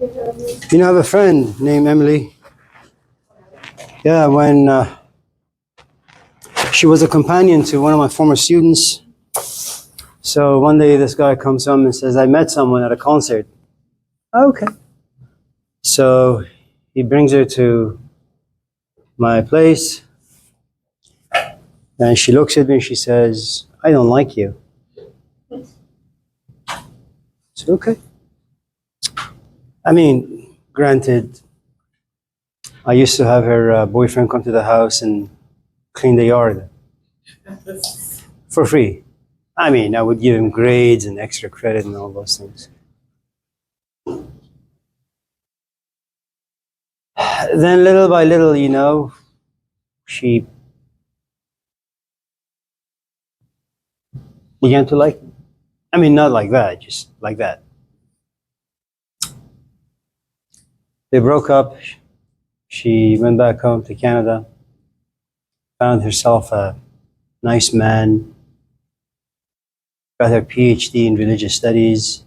You know, I have a friend named Emily. Yeah, when she was a companion to one of my former students. So one day this guy comes home and says, I met someone at a concert. Okay. So he brings her to my place and she looks at me and she says, I don't like you. I said, okay. I mean, granted, I used to have her boyfriend come to the house and clean the yard for free. I mean, I would give him grades and extra credit and all those things. Then little by little, you know, she began to like me. I mean, not like that, just like that. They broke up. She went back home to Canada, found herself a nice man, got her PhD in religious studies,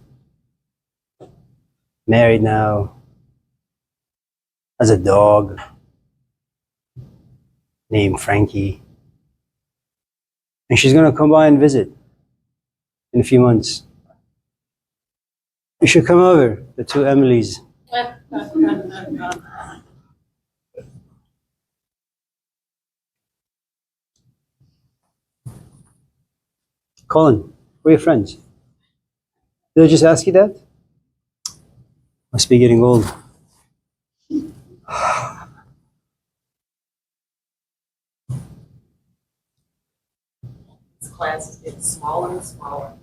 married now, has a dog named Frankie. And she's going to come by and visit in a few months. You should come over, the two Emilys. Colin, we're your friends. Did I just ask you that? Must be getting old. This class is getting smaller and smaller.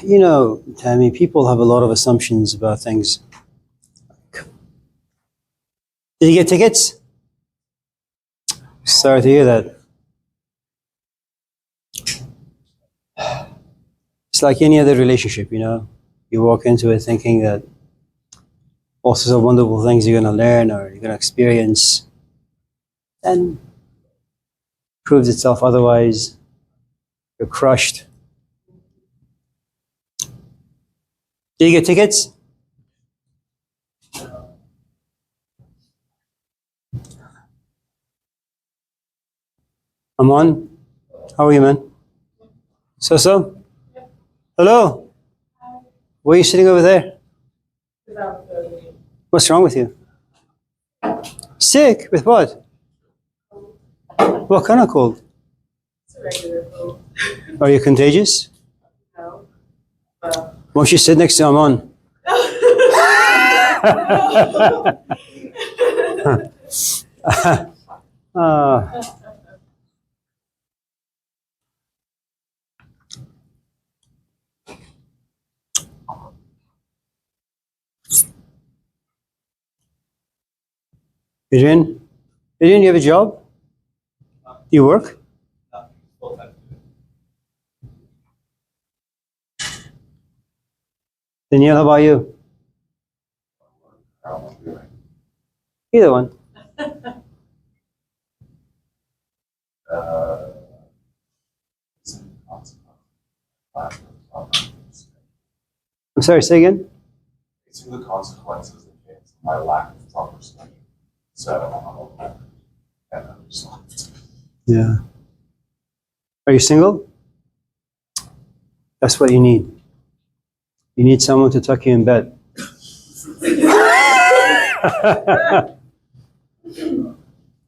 You know, Tammy, people have a lot of assumptions about things. Did you get tickets? Sorry to hear that. It's like any other relationship, you know. You walk into it thinking that all sorts of wonderful things you're going to learn or you're going to experience, and proves itself otherwise. You're crushed. Did you get tickets? Aman, how are you, man? So? Hello? Why are you sitting over there? What's wrong with you? Sick? With what? What kind of cold? It's a regular cold. Are you contagious? No. Why don't you sit next to Aman? Adrian, you have a job? You work? Danielle, how about you? Either one. I'm sorry, say again? It's the consequences that came from my lack of proper study. So, and I'm just left. Yeah. Are you single? That's what you need. You need someone to tuck you in bed.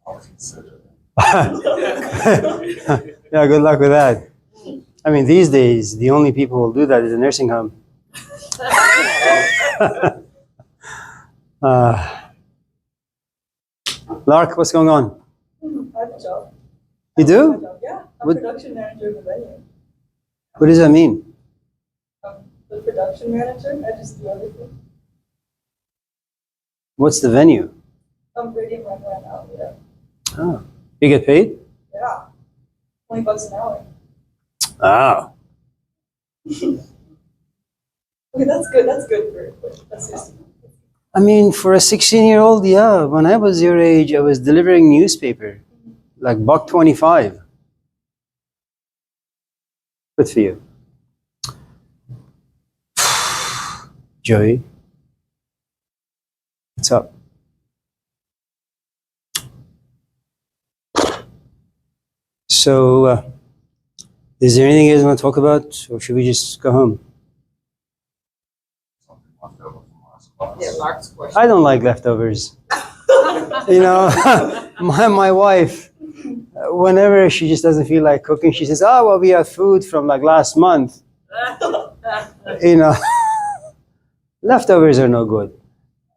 I'll consider it. Yeah, good luck with that. I mean, these days, the only people who will do that is a nursing home. Lark, what's going on? I have a job. You do? Yeah, I'm What- production manager of the venue. What does that mean? I'm the production manager. I just do everything. What's the venue? I'm reading right now. Yeah. Oh, you get paid? Yeah. $20 an hour. Oh, Okay, that's good. That's good for that's just I mean, for a 16-year-old, yeah. When I was your age, I was delivering newspaper, like $1.25. Good for you. Joey, what's up? So, is there anything you guys want to talk about, or should we just go home? Something left over from last class. Yeah, Lark's question. I don't like leftovers. You know, my wife, whenever she just doesn't feel like cooking, she says, "Oh, well, we have food from like last month." You know, leftovers are no good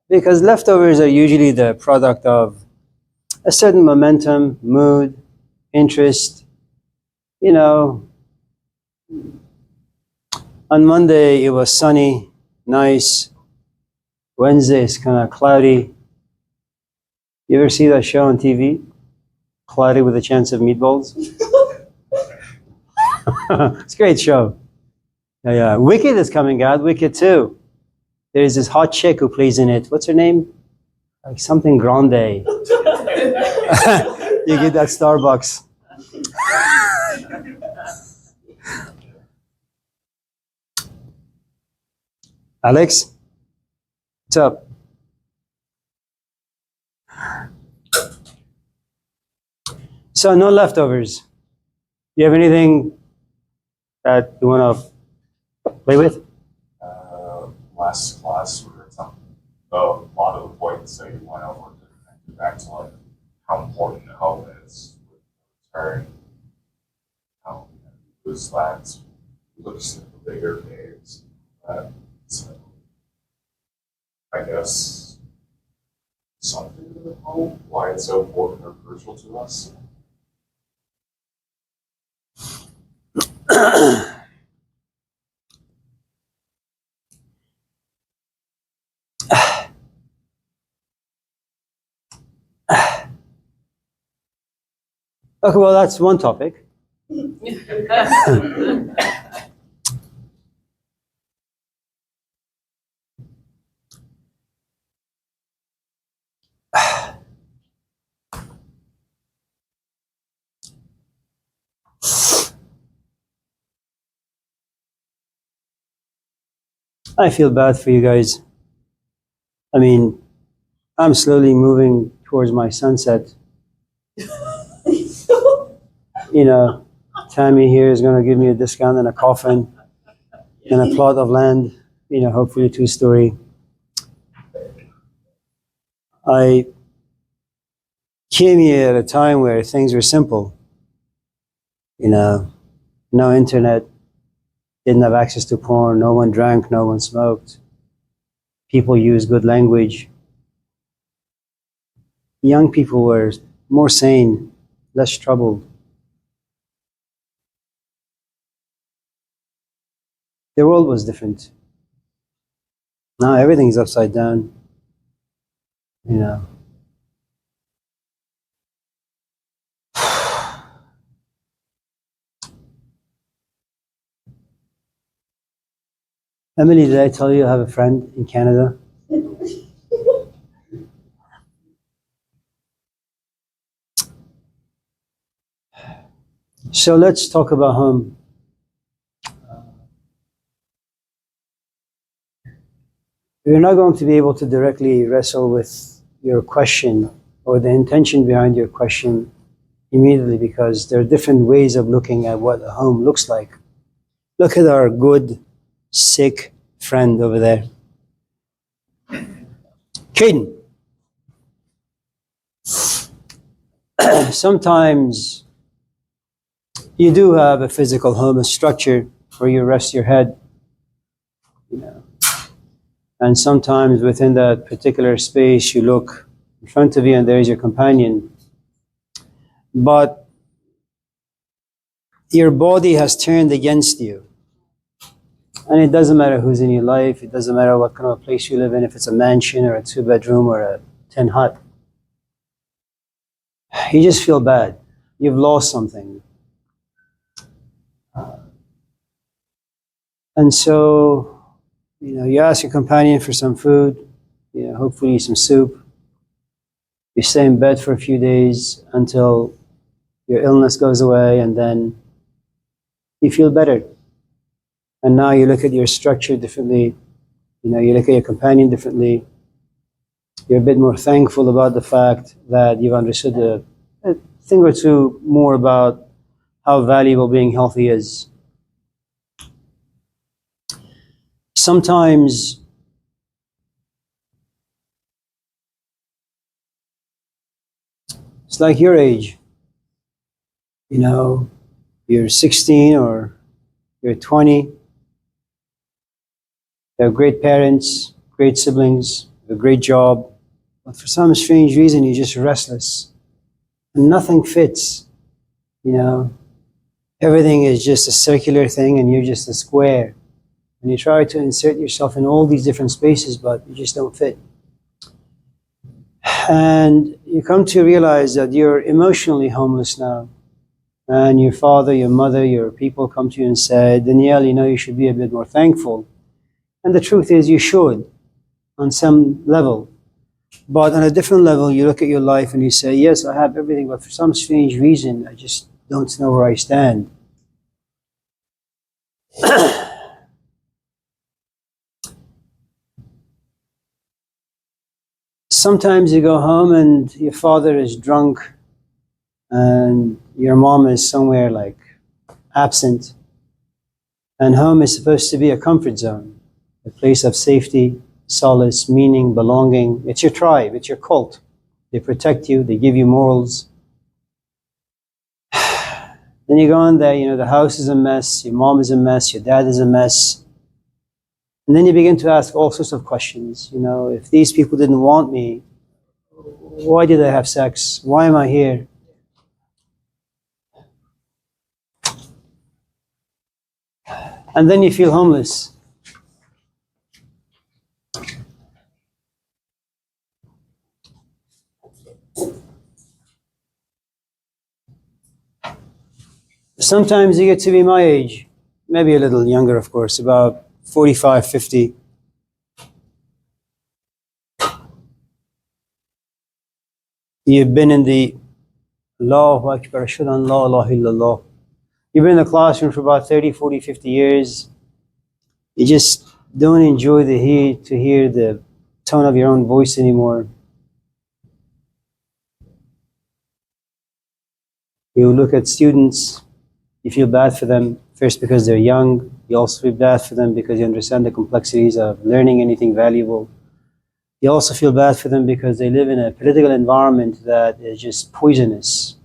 because leftovers are usually the product of a certain momentum, mood, interest. You know, on Monday it was sunny, nice. Wednesday is kind of cloudy. You ever see that show on TV? Cloudy with a Chance of Meatballs? It's a great show. Yeah. Wicked is coming out, Wicked 2. There's this hot chick who plays in it. What's her name? Like something Grande. You get that Starbucks. Alex? What's up? So no leftovers. You have anything that you want to play with? Last class, we were talking about a lot of the points that you went over to connect back to like how important home is with the return, how we lose that, looks at the bigger games. So I guess something to home, why it's so important or crucial to us. Okay, well, that's one topic. I feel bad for you guys. I mean, I'm slowly moving towards my sunset. You know, Tammy here is going to give me a discount and a coffin and a plot of land, you know, hopefully 2-story. I came here at a time where things were simple. You know, no internet, didn't have access to porn, no one drank, no one smoked. People used good language. Young people were more sane, less troubled. The world was different. Now everything's upside down. You know. Emily, did I tell you I have a friend in Canada? So let's talk about home. We're not going to be able to directly wrestle with your question or the intention behind your question immediately because there are different ways of looking at what a home looks like. Look at our good, sick friend over there. Caden. Sometimes you do have a physical home, a structure where you rest your head, you know. And sometimes within that particular space, you look in front of you and there is your companion. But your body has turned against you. And it doesn't matter who's in your life. It doesn't matter what kind of place you live in, if it's a mansion or a 2-bedroom or a tin hut. You just feel bad. You've lost something. And so, you know, you ask your companion for some food, hopefully some soup. You stay in bed for a few days until your illness goes away, and then you feel better. And now you look at your structure differently. You look at your companion differently. You're a bit more thankful about the fact that you've understood a thing or two more about how valuable being healthy is. Sometimes it's like your age. You're 16 or you're 20. You have great parents, great siblings, a great job. But for some strange reason, you're just restless. And nothing fits. Everything is just a circular thing and you're just a square. And you try to insert yourself in all these different spaces, but you just don't fit. And you come to realize that you're emotionally homeless now. And your father, your mother, your people come to you and say, Danielle, you should be a bit more thankful. And the truth is you should, on some level. But on a different level, you look at your life and you say, yes, I have everything, but for some strange reason, I just don't know where I stand. Sometimes you go home and your father is drunk and your mom is somewhere like absent. And home is supposed to be a comfort zone, a place of safety, solace, meaning, belonging. It's your tribe, it's your cult. They protect you, they give you morals. Then you go in there, the house is a mess, your mom is a mess, your dad is a mess. And then you begin to ask all sorts of questions. If these people didn't want me, why did I have sex? Why am I here? And then you feel homeless. Sometimes you get to be my age, maybe a little younger, of course, about 45, 50. You've been in the Allahu Akbar, Ashhadu an la ilaha illallah. You've been in the classroom for about 30, 40, 50 years. You just don't enjoy to hear the tone of your own voice anymore. You look at students, you feel bad for them, first because they're young. You also feel bad for them because you understand the complexities of learning anything valuable. You also feel bad for them because they live in a political environment that is just poisonous,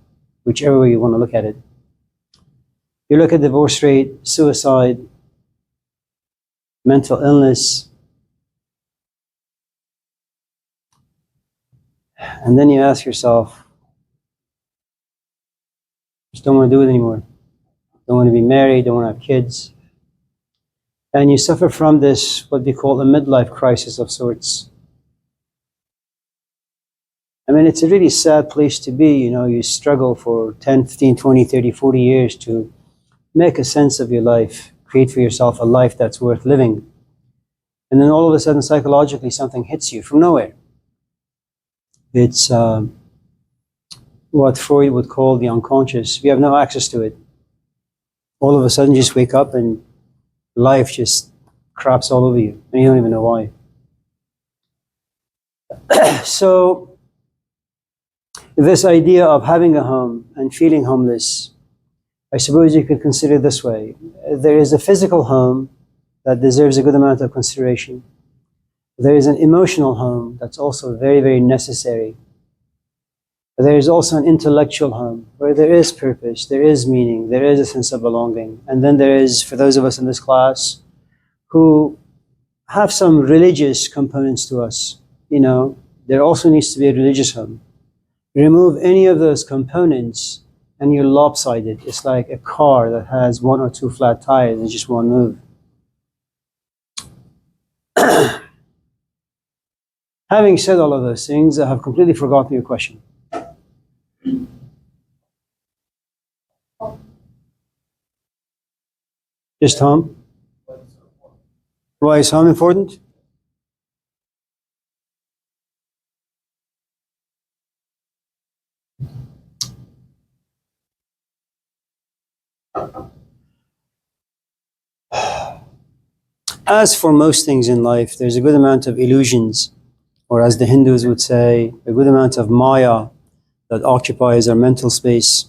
whichever way you want to look at it. You look at divorce rate, suicide, mental illness, and then you ask yourself, just don't want to do it anymore. Don't want to be married, don't want to have kids. And you suffer from this, what we call a midlife crisis of sorts. It's a really sad place to be. You struggle for 10, 15, 20, 30, 40 years to make a sense of your life, create for yourself a life that's worth living. And then all of a sudden, psychologically, something hits you from nowhere. It's what Freud would call the unconscious. You have no access to it. All of a sudden, you just wake up and life just craps all over you, and you don't even know why. So, this idea of having a home and feeling homeless, I suppose you could consider it this way. There is a physical home that deserves a good amount of consideration. There is an emotional home that's also very, very necessary. There is also an intellectual home where there is purpose, there is meaning, there is a sense of belonging. And then there is, for those of us in this class who have some religious components to us, there also needs to be a religious home. Remove any of those components and you're lopsided. It's like a car that has one or two flat tires and just won't move. Having said all of those things, I have completely forgotten your question. Just home? Why is home important? As for most things in life, there's a good amount of illusions, or as the Hindus would say, a good amount of maya that occupies our mental space.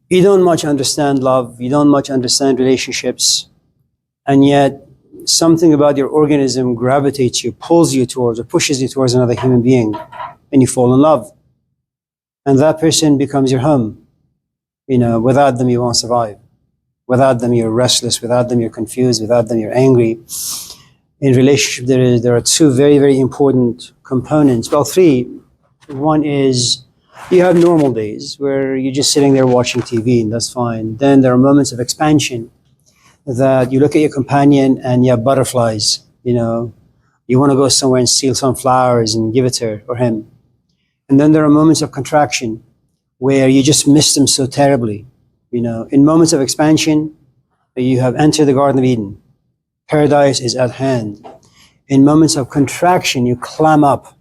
You don't much understand love, you don't much understand relationships, and yet something about your organism gravitates you, pulls you towards, or pushes you towards another human being, and you fall in love. And that person becomes your home. Without them, you won't survive. Without them, you're restless. Without them, you're confused. Without them, you're angry. In relationship, there are two very, very important components. Well, three. One is you have normal days where you're just sitting there watching TV, and that's fine. Then there are moments of expansion that you look at your companion and you have butterflies. You want to go somewhere and steal some flowers and give it to her or him. And then there are moments of contraction where you just miss them so terribly. In moments of expansion, you have entered the Garden of Eden. Paradise is at hand. In moments of contraction, you clam up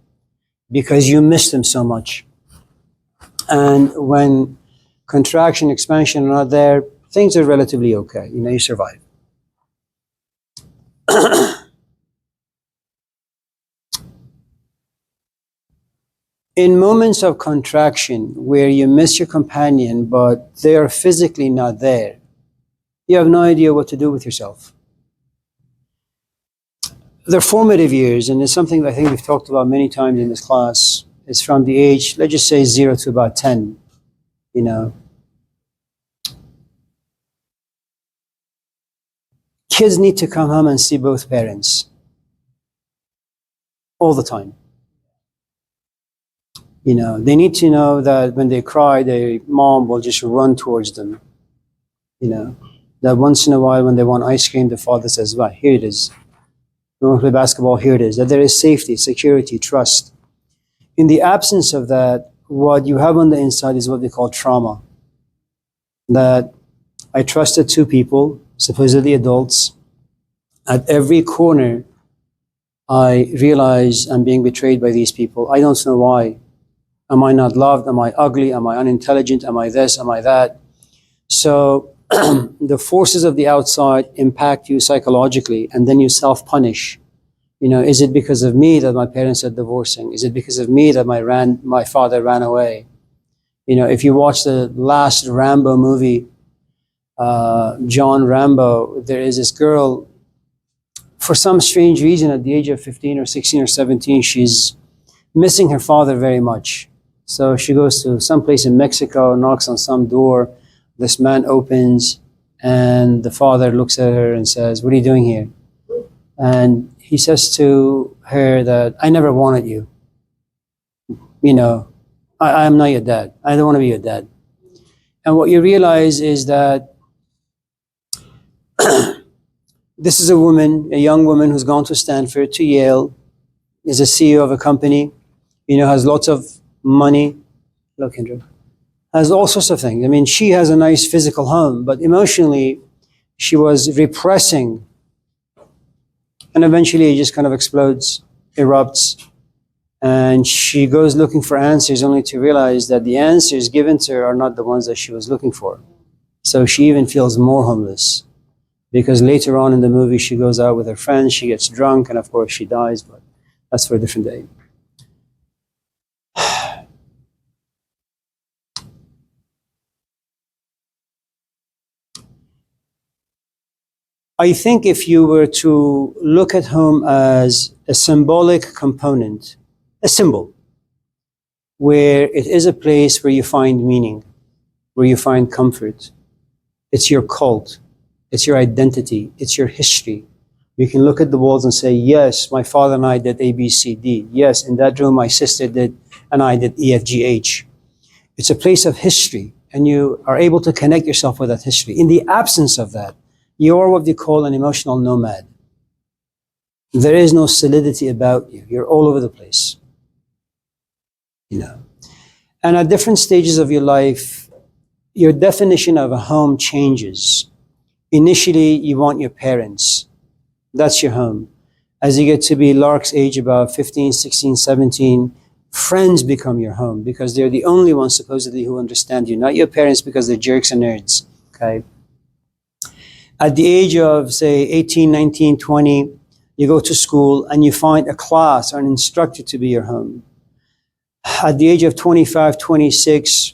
because you miss them so much. And when contraction, expansion are not there, things are relatively okay. You survive. In moments of contraction where you miss your companion, but they are physically not there, you have no idea what to do with yourself. They're formative years, and it's something that I think we've talked about many times in this class. It's from the age, let's just say 0 to about 10, Kids need to come home and see both parents all the time. They need to know that when they cry, their mom will just run towards them. That once in a while when they want ice cream, the father says, well, here it is. We want to play basketball, here it is. That there is safety, security, trust. In the absence of that, what you have on the inside is what we call trauma. That I trusted two people, supposedly adults. At every corner, I realize I'm being betrayed by these people. I don't know why. Am I not loved? Am I ugly? Am I unintelligent? Am I this? Am I that? So the forces of the outside impact you psychologically, and then you self-punish. Is it because of me that my parents are divorcing? Is it because of me that my father ran away? If you watch the last Rambo movie, John Rambo, there is this girl, for some strange reason, at the age of 15 or 16 or 17, she's missing her father very much. So she goes to some place in Mexico, knocks on some door. This man opens, and the father looks at her and says, what are you doing here? And he says to her that, I never wanted you. I am not your dad. I don't want to be your dad. And what you realize is that this is a young woman who's gone to Stanford, to Yale, is a CEO of a company, has lots of money. Look, Kendra. Has all sorts of things. I mean, she has a nice physical home, but emotionally, she was repressing. And eventually it just kind of explodes, erupts. And she goes looking for answers, only to realize that the answers given to her are not the ones that she was looking for. So she even feels more homeless. Because later on in the movie, she goes out with her friends, she gets drunk, and of course she dies, but that's for a different day. I think if you were to look at home as a symbolic component, a symbol, where it is a place where you find meaning, where you find comfort, it's your cult, it's your identity, it's your history. You can look at the walls and say, yes, my father and I did A, B, C, D. Yes, in that room my sister did, and I did E, F, G, H. It's a place of history, and you are able to connect yourself with that history. In the absence of that, you're what they call an emotional nomad. There is no solidity about you. You're all over the place. And at different stages of your life, your definition of a home changes. Initially, you want your parents. That's your home. As you get to be Lark's age, about 15, 16, 17, Friends become your home because they're the only ones supposedly who understand you, not your parents because they're jerks and nerds. Okay. At the age of, say, 18, 19, 20, you go to school and you find a class or an instructor to be your home. At the age of 25, 26,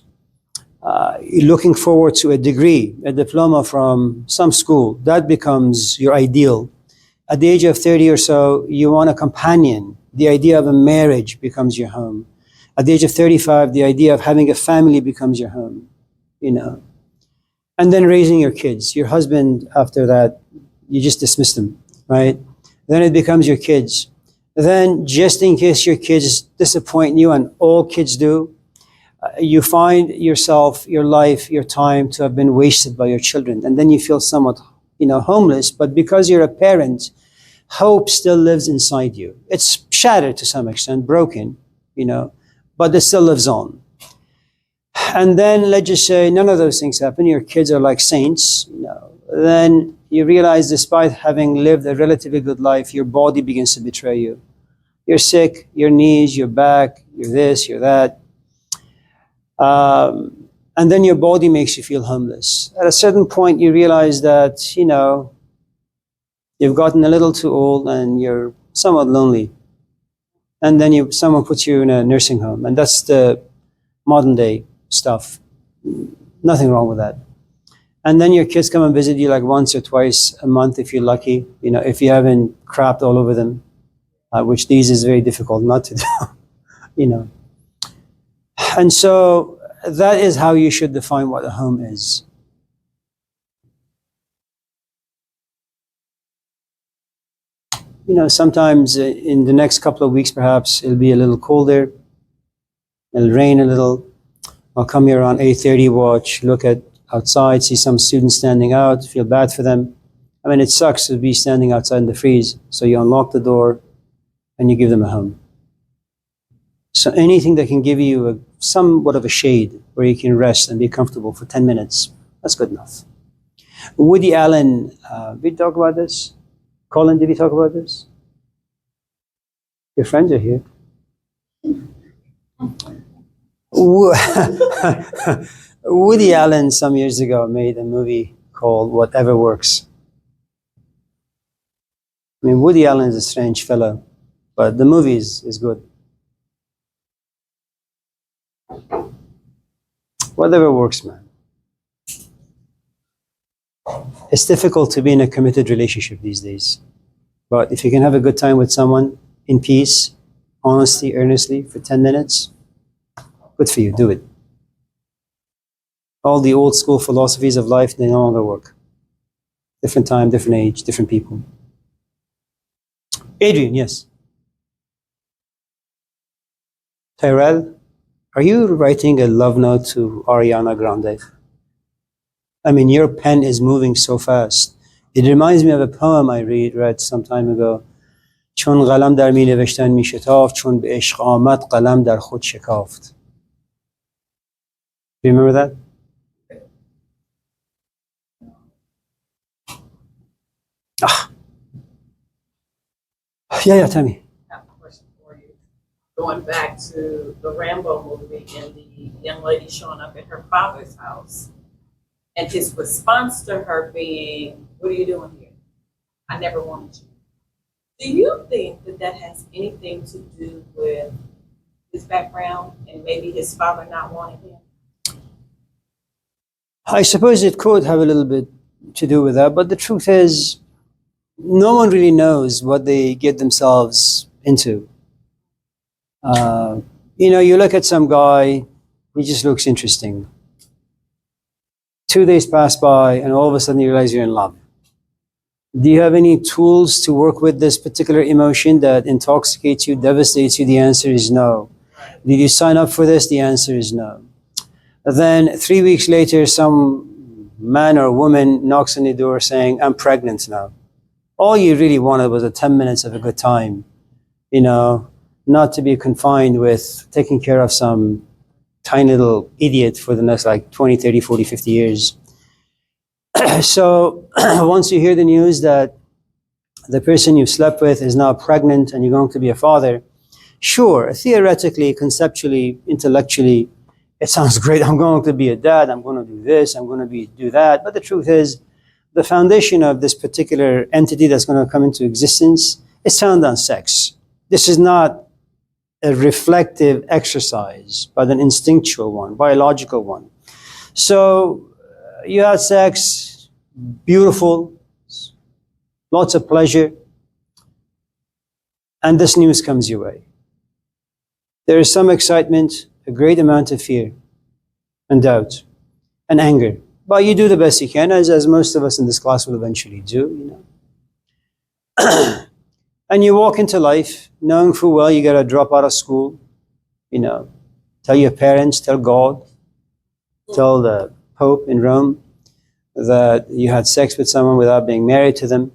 you're looking forward to a degree, a diploma from some school. That becomes your ideal. At the age of 30 or so, you want a companion. The idea of a marriage becomes your home. At the age of 35, the idea of having a family becomes your home, you know. And then raising your kids. Your husband, after that, you just dismiss them, right? Then it becomes your kids. Then, just in case your kids disappoint you, and all kids do, you find yourself, your life, your time to have been wasted by your children. And then you feel somewhat, homeless. But because you're a parent, hope still lives inside you. It's shattered to some extent, broken, but it still lives on. And then let's just say none of those things happen. Your kids are like saints, Then you realize despite having lived a relatively good life, your body begins to betray you. You're sick, your knees, your back, you're this, you're that. And then your body makes you feel homeless. At a certain point, you realize that, you've gotten a little too old and you're somewhat lonely. And then someone puts you in a nursing home. And that's the modern day stuff. Nothing wrong with that. And then your kids come and visit you like once or twice a month if you're lucky, if you haven't crapped all over them, which these is very difficult not to do, And so that is how you should define what a home is. Sometimes in the next couple of weeks, perhaps it'll be a little colder. It'll rain a little. I'll come here around 8:30, watch, look at outside, see some students standing out, feel bad for them. I mean, it sucks to be standing outside in the freeze. So you unlock the door and you give them a home. So anything that can give you somewhat of a shade where you can rest and be comfortable for 10 minutes, that's good enough. Woody Allen, did we talk about this? Colin, did we talk about this? Your friends are here. Woody Allen some years ago made a movie called Whatever Works. I mean, Woody Allen is a strange fellow, but the movie is good. Whatever works, man. It's difficult to be in a committed relationship these days. But if you can have a good time with someone in peace, honestly, earnestly, for 10 minutes, good for you, do it. All the old school philosophies of life, they no longer work. Different time, different age, different people. Adrian, yes. Tyrell, are you writing a love note to Ariana Grande? I mean, your pen is moving so fast. It reminds me of a poem I read some time ago. چون قلم در می نوشتن می شتافت چون به عشق آمد قلم در خود شکافت. Do you remember that? Yeah, tell me. I have a question for you. Going back to the Rambo movie and the young lady showing up at her father's house and his response to her being, "What are you doing here? I never wanted you." Do you think that has anything to do with his background and maybe his father not wanting him? I suppose it could have a little bit to do with that, but the truth is, no one really knows what they get themselves into. You look at some guy, he just looks interesting. 2 days pass by, and all of a sudden you realize you're in love. Do you have any tools to work with this particular emotion that intoxicates you, devastates you? The answer is no. Did you sign up for this? The answer is no. Then 3 weeks later, some man or woman knocks on the door saying, "I'm pregnant now." All you really wanted was 10 minutes of a good time, not to be confined with taking care of some tiny little idiot for the next 20, 30, 40, 50 years. So once you hear the news that the person you slept with is now pregnant and you're going to be a father, Sure, theoretically, conceptually, intellectually, it sounds great. I'm going to be a dad. I'm going to do this. I'm going to do that. But the truth is, the foundation of this particular entity that's going to come into existence is found on sex. This is not a reflective exercise, but an instinctual one, biological one. So you had sex, beautiful, lots of pleasure, and this news comes your way. There is some excitement, a great amount of fear and doubt and anger. But you do the best you can, as most of us in this class will eventually do, And you walk into life knowing full well you got to drop out of school, tell your parents, tell God, tell the Pope in Rome that you had sex with someone without being married to them,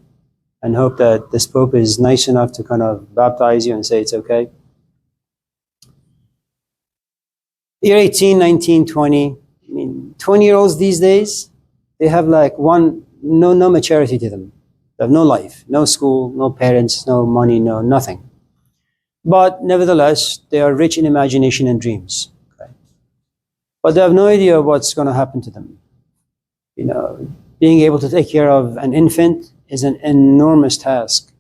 and hope that this Pope is nice enough to kind of baptize you and say it's okay. You're 18, 19, 20. 20-year-olds these days, they have no maturity to them. They have no life, no school, no parents, no money, no nothing. But nevertheless, they are rich in imagination and dreams. Okay? But they have no idea what's going to happen to them. Being able to take care of an infant is an enormous task.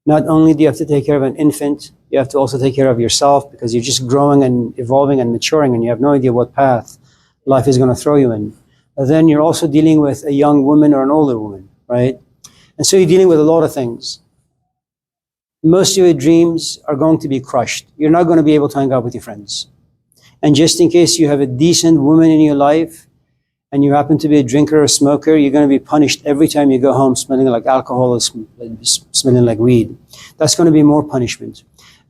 Not only do you have to take care of an infant, you have to also take care of yourself, because you're just growing and evolving and maturing, and you have no idea what path life is going to throw you in. And then you're also dealing with a young woman or an older woman, right? And so you're dealing with a lot of things. Most of your dreams are going to be crushed. You're not going to be able to hang out with your friends. And just in case you have a decent woman in your life, and you happen to be a drinker or smoker, you're going to be punished every time you go home smelling like alcohol or smelling like weed. That's going to be more punishment.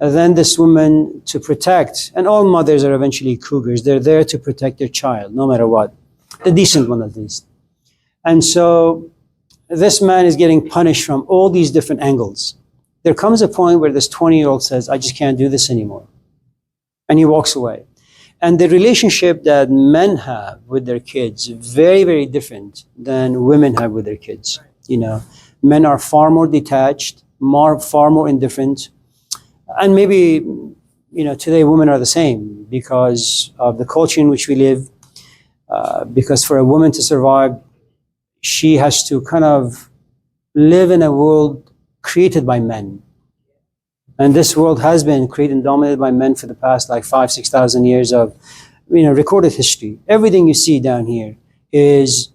And then this woman, to protect, and all mothers are eventually cougars, they're there to protect their child, no matter what. The decent one, at least. And so this man is getting punished from all these different angles. There comes a point where this 20-year-old says, I just can't do this anymore. And he walks away. And the relationship that men have with their kids is very, very different than women have with their kids. Men are far more detached, far more indifferent. And maybe, today women are the same because of the culture in which we live. Because for a woman to survive, she has to kind of live in a world created by men. And this world has been created and dominated by men for the past 5,000, 6,000 years of, recorded history. Everything you see down here is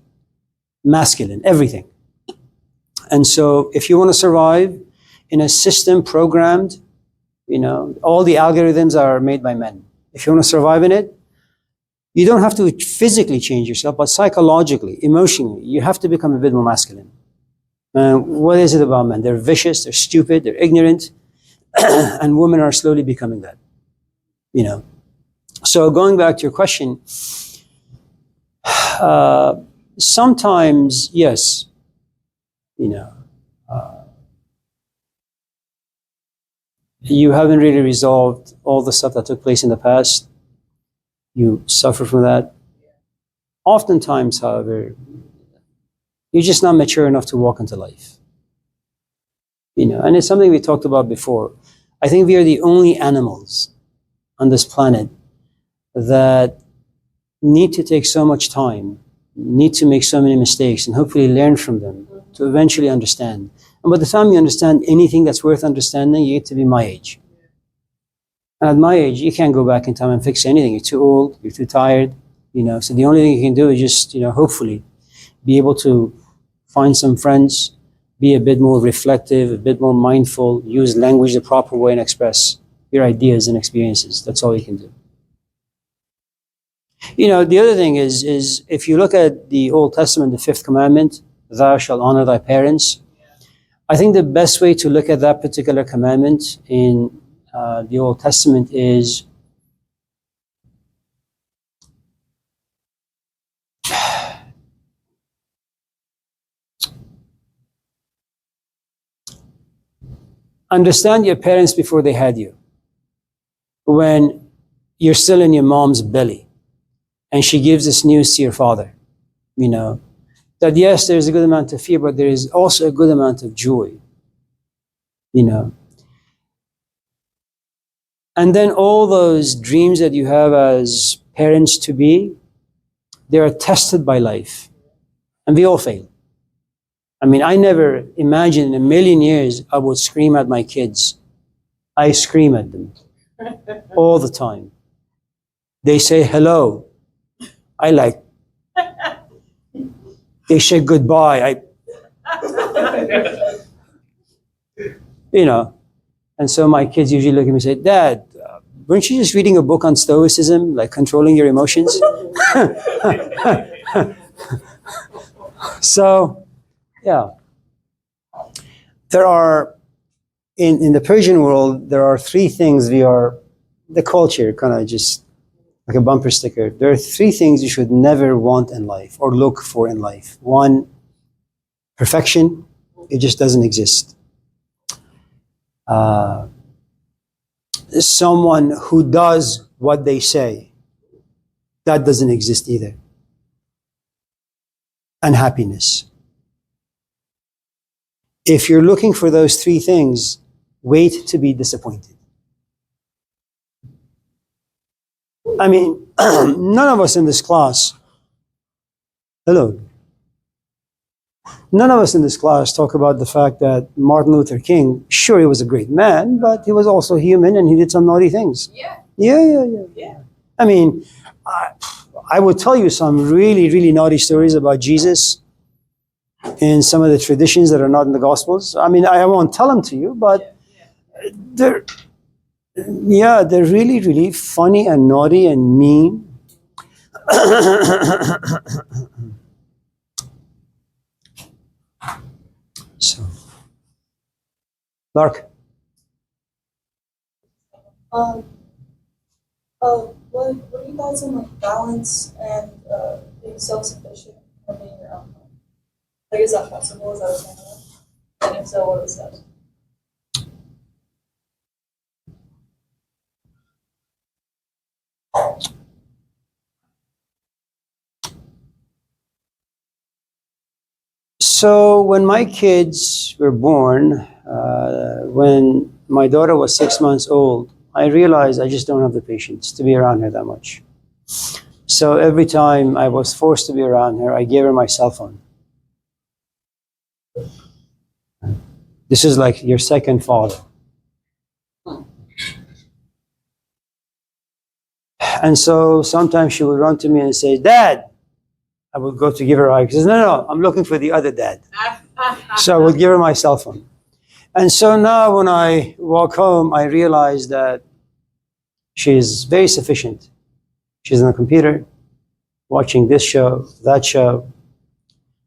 masculine, everything. And so if you want to survive in a system programmed, all the algorithms are made by men. If you want to survive in it, you don't have to physically change yourself, but psychologically, emotionally, you have to become a bit more masculine. What is it about men? They're vicious, they're stupid, they're ignorant. And women are slowly becoming that, So going back to your question, sometimes, yes, you haven't really resolved all the stuff that took place in the past. You suffer from that. Oftentimes, however, you're just not mature enough to walk into life. And it's something we talked about before. I think we are the only animals on this planet that need to take so much time, need to make so many mistakes, and hopefully learn from them to eventually understand. And by the time you understand anything that's worth understanding, you get to be my age. And at my age, you can't go back in time and fix anything. You're too old, you're too tired, So the only thing you can do is just, hopefully be able to find some friends, be a bit more reflective, a bit more mindful, use language the proper way and express your ideas and experiences. That's all you can do. The other thing is if you look at the Old Testament, the 5th commandment, thou shalt honor thy parents. I think the best way to look at that particular commandment in the Old Testament is understand your parents before they had you. When you're still in your mom's belly and she gives this news to your father, that yes, there's a good amount of fear, but there is also a good amount of joy. And then all those dreams that you have as parents to be, they are tested by life. And we all fail. I mean, I never imagined in a million years I would scream at my kids. I scream at them all the time. They say hello. I like. They say goodbye. And so my kids usually look at me and say, Dad, weren't you just reading a book on Stoicism, like controlling your emotions? So, yeah. There are, in the Persian world, there are three things the culture kind of just like a bumper sticker. There are three things you should never want in life or look for in life. One, perfection. It just doesn't exist. Someone who does what they say, that doesn't exist either. And happiness. If you're looking for those three things, wait to be disappointed. I mean, none of us in this class, hello, none of us in this class talk about the fact that Martin Luther King, sure, he was a great man, but he was also human and he did some naughty things. Yeah. Yeah. I mean, I would tell you some really, really naughty stories about Jesus in some of the traditions that are not in the Gospels. I mean, I won't tell them to you, but they're really, really funny and naughty and mean. So, Lark. What do you guys on like balance and being self-sufficient and being your own home? Like, is that possible? Is that a thing? And if so, what is that? So when my kids were born, when my daughter was 6 months old, I realized I just don't have the patience to be around her that much. So every time I was forced to be around her, I gave her my cell phone. This is like your second father. And so sometimes she would run to me and say, Dad. I would go to give her a hug. She says, no, I'm looking for the other dad. So I would give her my cell phone. And so now when I walk home, I realize that she's very sufficient. She's on the computer, watching this show, that show.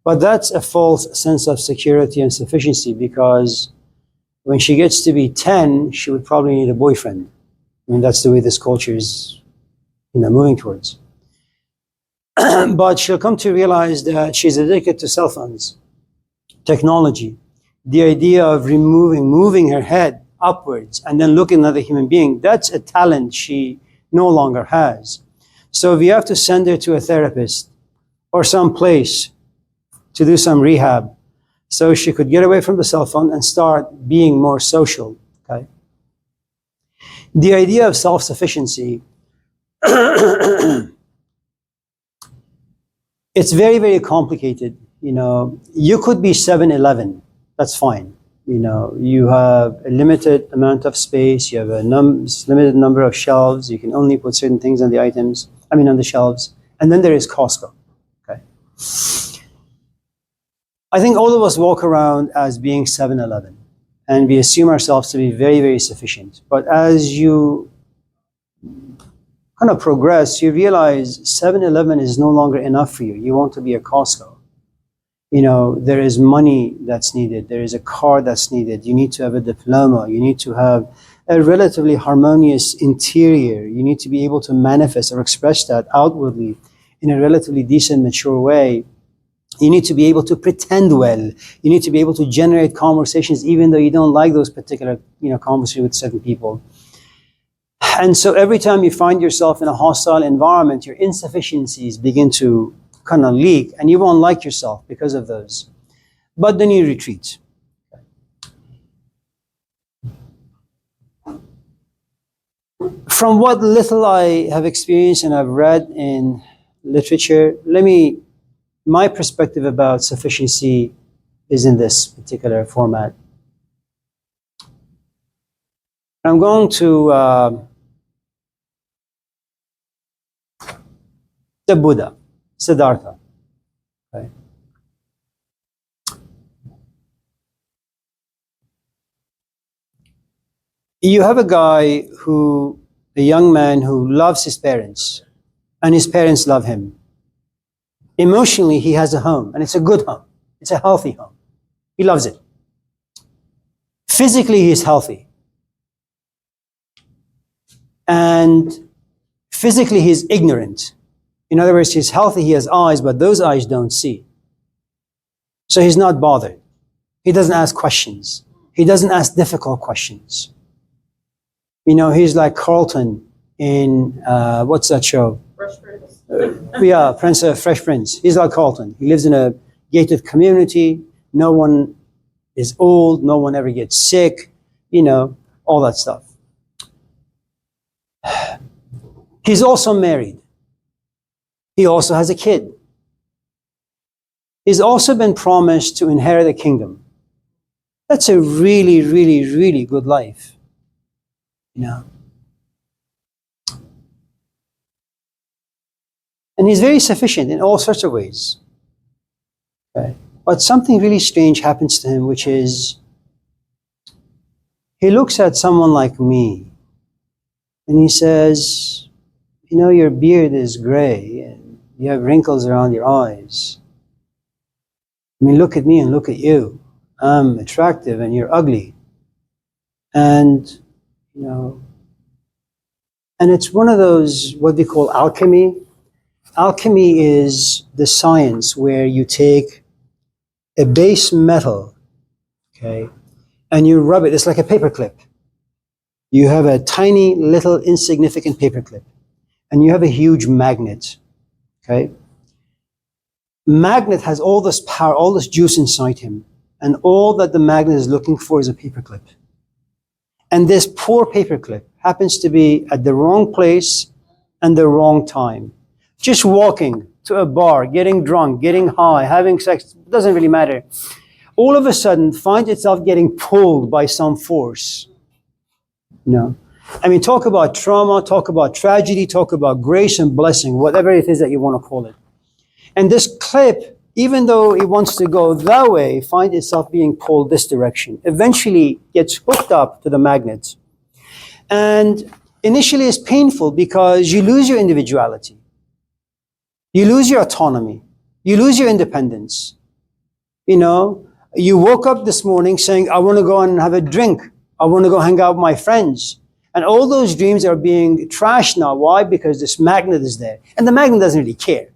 But that's a false sense of security and sufficiency, because when she gets to be 10, she would probably need a boyfriend. I mean, that's the way this culture is, moving towards. But she'll come to realize that she's addicted to cell phones, technology. The idea of moving her head upwards and then looking at another human being, that's a talent she no longer has. So we have to send her to a therapist or some place to do some rehab so she could get away from the cell phone and start being more social, okay? The idea of self-sufficiency, it's very, very complicated. You could be 7-Eleven. That's fine. You have a limited amount of space. You have a limited number of shelves. You can only put certain things on on the shelves. And then there is Costco. Okay. I think all of us walk around as being 7-Eleven, and we assume ourselves to be very, very sufficient. But as you kind of progress, you realize 7-Eleven is no longer enough for you. You want to be a Costco. There is money that's needed. There is a car that's needed. You need to have a diploma. You need to have a relatively harmonious interior. You need to be able to manifest or express that outwardly in a relatively decent, mature way. You need to be able to pretend well. You need to be able to generate conversations even though you don't like those particular, conversations with certain people. And so every time you find yourself in a hostile environment, your insufficiencies begin to kind of leak, and you won't like yourself because of those. But then you retreat. From what little I have experienced and I've read in literature, my perspective about sufficiency is in this particular format. I'm going to the Buddha, Siddhartha. Okay. You have a young man who loves his parents, and his parents love him. Emotionally, he has a home, and it's a good home. It's a healthy home. He loves it. Physically, he's healthy. And physically, he's ignorant. In other words, he's healthy, he has eyes, but those eyes don't see. So he's not bothered. He doesn't ask questions. He doesn't ask difficult questions. You know, he's like Carlton in, what's that show? Fresh Prince. Yeah, Fresh Prince. He's like Carlton. He lives in a gated community. No one is old. No one ever gets sick. You know, all that stuff. He's also married. He also has a kid. He's also been promised to inherit a kingdom. That's a really, really, really good life. You know. And he's very sufficient in all sorts of ways. Okay. But something really strange happens to him, which is he looks at someone like me and he says, you know, your beard is gray and you have wrinkles around your eyes. I mean, look at me and look at you. I'm attractive and you're ugly. And, you know, and it's one of those, what they call alchemy. Alchemy is the science where you take a base metal, okay, and you rub it. It's like a paperclip. You have a tiny, little, insignificant paperclip, and you have a huge magnet, okay? Magnet has all this power, all this juice inside him, and all that the magnet is looking for is a paperclip. And this poor paperclip happens to be at the wrong place and the wrong time. Just walking to a bar, getting drunk, getting high, having sex, doesn't really matter. All of a sudden, finds itself getting pulled by some force. You know? I mean, talk about trauma, talk about tragedy, talk about grace and blessing, whatever it is that you want to call it. And this clip, even though it wants to go that way, finds itself being pulled this direction. Eventually gets hooked up to the magnet. And initially it's painful because you lose your individuality. You lose your autonomy. You lose your independence. You know, you woke up this morning saying, I want to go and have a drink. I want to go hang out with my friends. And all those dreams are being trashed now. Why? Because this magnet is there. And the magnet doesn't really care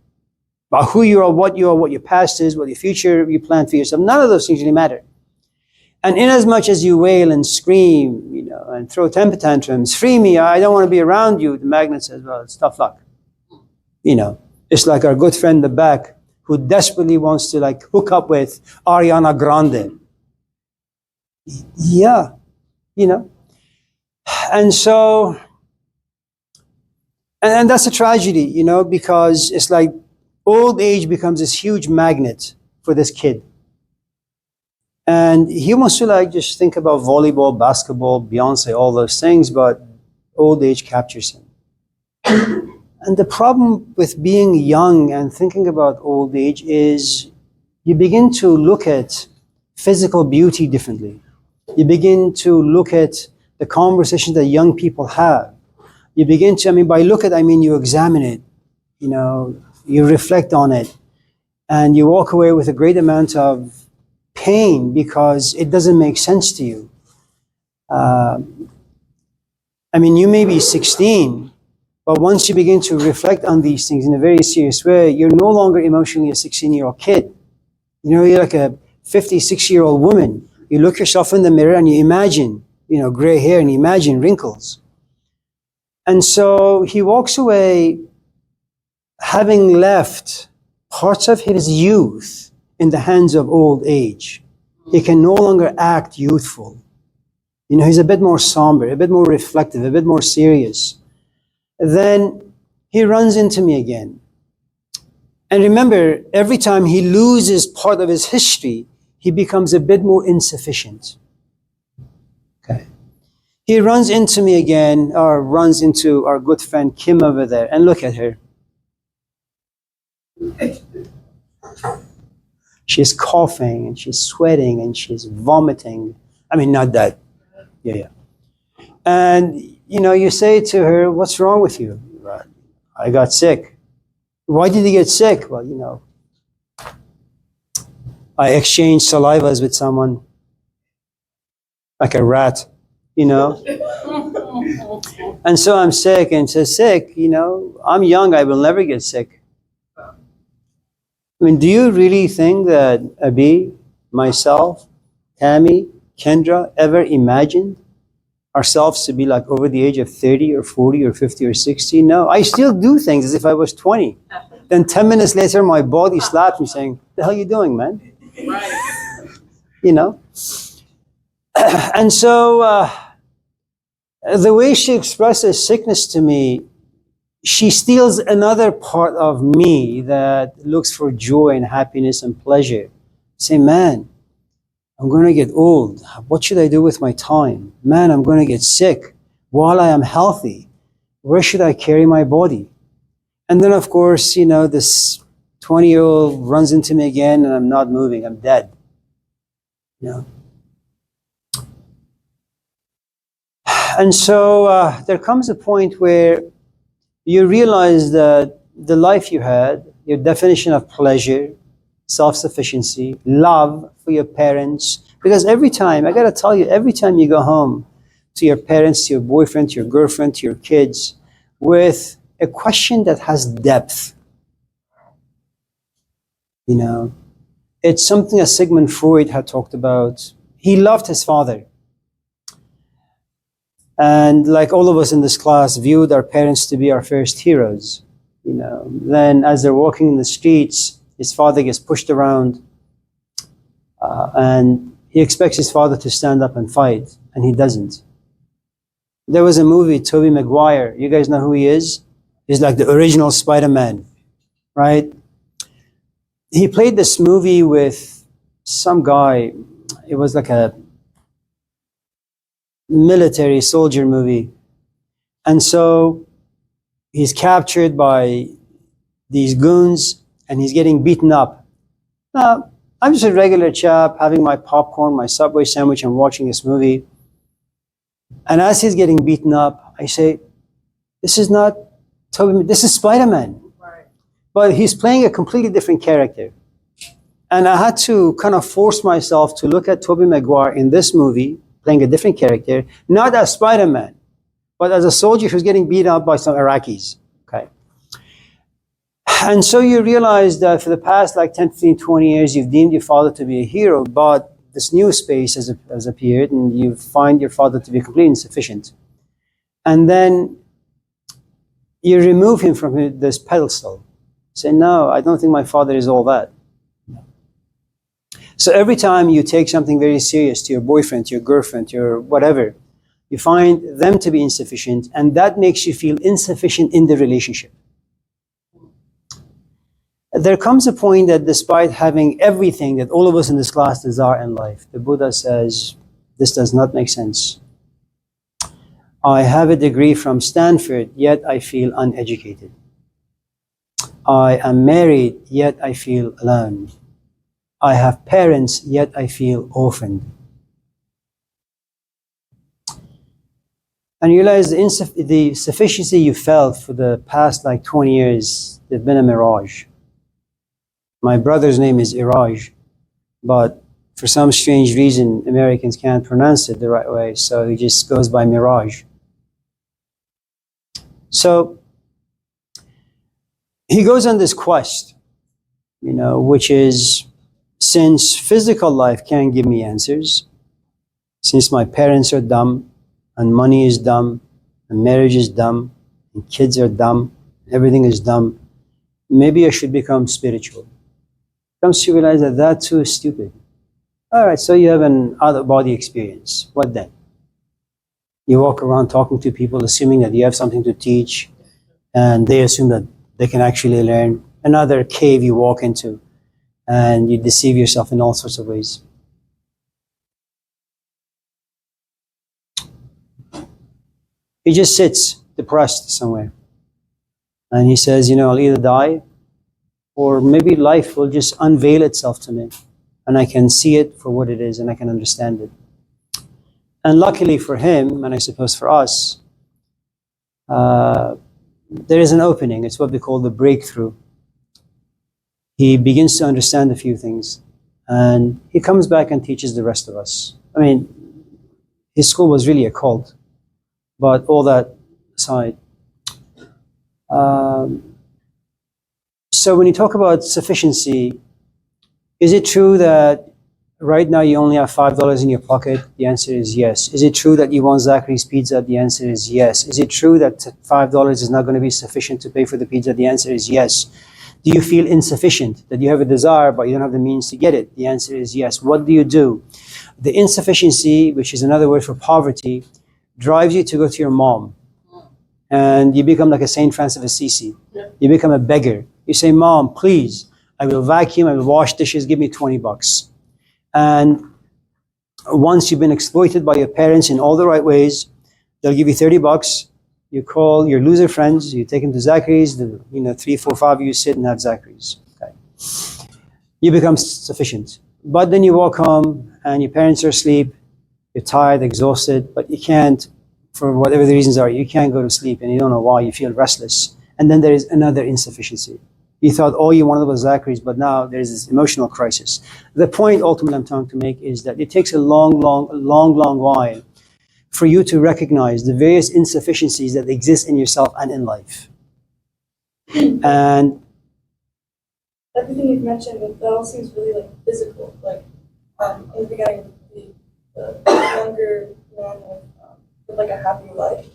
about who you are, what your past is, what your future you plan for yourself. None of those things really matter. And in as much as you wail and scream, you know, and throw temper tantrums, free me, I don't want to be around you, the magnet says, well, it's tough luck. You know. It's like our good friend in the back who desperately wants to like hook up with Ariana Grande. Yeah, you know. And so, and that's a tragedy, you know, because it's like old age becomes this huge magnet for this kid. And he wants to like just think about volleyball, basketball, Beyonce, all those things, but old age captures him. And the problem with being young and thinking about old age is you begin to look at physical beauty differently. You begin to look at the conversations that young people have. You begin to, by look at, you examine it, you know, you reflect on it, and you walk away with a great amount of pain because it doesn't make sense to you. You may be 16, but once you begin to reflect on these things in a very serious way, you're no longer emotionally a 16-year-old kid. You know, you're like a 56-year-old woman. You look yourself in the mirror and you imagine, you know, gray hair and you imagine wrinkles. And so he walks away having left parts of his youth in the hands of old age. He can no longer act youthful. he's a bit more somber, a bit more reflective, a bit more serious. Then he runs into me again. And remember, every time he loses part of his history, he becomes a bit more insufficient. Okay. He runs into me again, or runs into our good friend Kim over there, and look at her. She's coughing, and she's sweating, and she's vomiting. I mean, not that. Yeah. And, you say to her, what's wrong with you? I got sick. Why did you get sick? Well, I exchanged salivas with someone, like a rat, And so I'm sick, and so sick, I'm young, I will never get sick. I mean, do you really think that Abi, myself, Tammy, Kendra ever imagined ourselves to be like over the age of 30 or 40 or 50 or 60? No, I still do things as if I was 20. Then 10 minutes later, my body slaps me saying, the hell you doing, man? Right. And so the way she expresses sickness to me, she steals another part of me that looks for joy and happiness and pleasure. Say, man, I'm going to get old. What should I do with my time? Man, I'm going to get sick while I am healthy. Where should I carry my body? And then, of course, this 20-year-old runs into me again, and I'm not moving. I'm dead. And so there comes a point where you realize that the life you had, your definition of pleasure, self-sufficiency, love for your parents, because every time, I got to tell you, every time you go home to your parents, to your boyfriend, to your girlfriend, to your kids, with a question that has depth, it's something that Sigmund Freud had talked about. He loved his father. And like all of us in this class viewed our parents to be our first heroes. Then as they're walking in the streets, his father gets pushed around, and he expects his father to stand up and fight, and he doesn't. There was a movie, Tobey Maguire. You guys know who he is? He's like the original Spider-Man, right? He played this movie with some guy. It was like a military soldier movie. And so he's captured by these goons, and he's getting beaten up. Now, I'm just a regular chap having my popcorn, my Subway sandwich, and watching this movie. And as he's getting beaten up, I say, this is not Tobey, this is Spider-Man. Right. But he's playing a completely different character. And I had to kind of force myself to look at Tobey Maguire in this movie, playing a different character, not as Spider-Man, but as a soldier who's getting beat up by some Iraqis. Okay. And so you realize that for the past 10, 15, 20 years, you've deemed your father to be a hero, but this new space has appeared, and you find your father to be completely insufficient. And then you remove him from this pedestal. Say, no, I don't think my father is all that. So every time you take something very serious to your boyfriend, to your girlfriend, to your whatever, you find them to be insufficient, and that makes you feel insufficient in the relationship. There comes a point that despite having everything that all of us in this class desire in life, the Buddha says, this does not make sense. I have a degree from Stanford, yet I feel uneducated. I am married, yet I feel alone. I have parents, yet I feel orphaned. And you realize the sufficiency you felt for the past 20 years, they've been a mirage. My brother's name is Iraj, but for some strange reason, Americans can't pronounce it the right way, so he just goes by Mirage. So he goes on this quest, which is, since physical life can't give me answers, since my parents are dumb, and money is dumb, and marriage is dumb, and kids are dumb, everything is dumb, maybe I should become spiritual. Comes to realize that too is stupid. All right, so you have an out-of-body experience. What then? You walk around talking to people, assuming that you have something to teach, and they assume that they can actually learn. Another cave you walk into, and you deceive yourself in all sorts of ways. He just sits depressed somewhere. And he says, I'll either die, or maybe life will just unveil itself to me, and I can see it for what it is, and I can understand it. And luckily for him, and I suppose for us, there is an opening. It's what we call the breakthrough. He begins to understand a few things, and he comes back and teaches the rest of us. I mean, his school was really a cult, but all that aside. So when you talk about sufficiency, is it true that right now you only have $5 in your pocket? The answer is yes. Is it true that you want Zachary's pizza? The answer is yes. Is it true that $5 is not going to be sufficient to pay for the pizza? The answer is yes. Do you feel insufficient, that you have a desire but you don't have the means to get it? The answer is yes. What do you do? The insufficiency, which is another word for poverty, drives you to go to your mom. And you become like a Saint Francis of Assisi. You become a beggar. You say, Mom, please, I will vacuum, I will wash dishes, give me $20. And once you've been exploited by your parents in all the right ways, they'll give you $30. You call your loser friends, you take them to Zachary's, 3, 4, 5 of you sit and have Zachary's. Okay. You become sufficient. But then you walk home and your parents are asleep, you're tired, exhausted, but you can't, for whatever the reasons are, you can't go to sleep and you don't know why, you feel restless. And then there is another insufficiency. You thought all you wanted was Zachary's, but now there's this emotional crisis. The point ultimately I'm trying to make is that it takes a long while for you to recognize the various insufficiencies that exist in yourself and in life. And everything you've mentioned, that all seems really like physical. Like in the beginning, the younger man with like a happy life.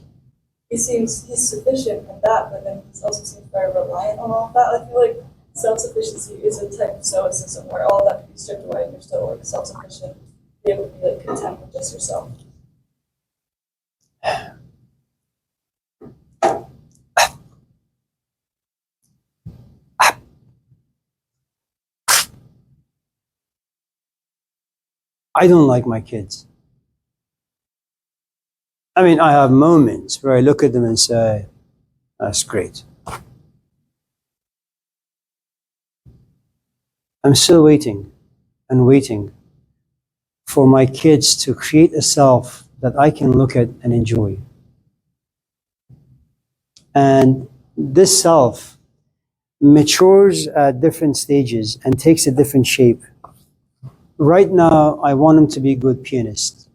He's sufficient in that, but then he also seems very reliant on all of that. I feel like self-sufficiency is a type of stoicism where all of that can be stripped away and you're still like self-sufficient, be able to be like content with just yourself. I don't like my kids. I mean, I have moments where I look at them and say, that's great. I'm still waiting and waiting for my kids to create a self that I can look at and enjoy. And this self matures at different stages and takes a different shape. Right now, I want them to be good pianists.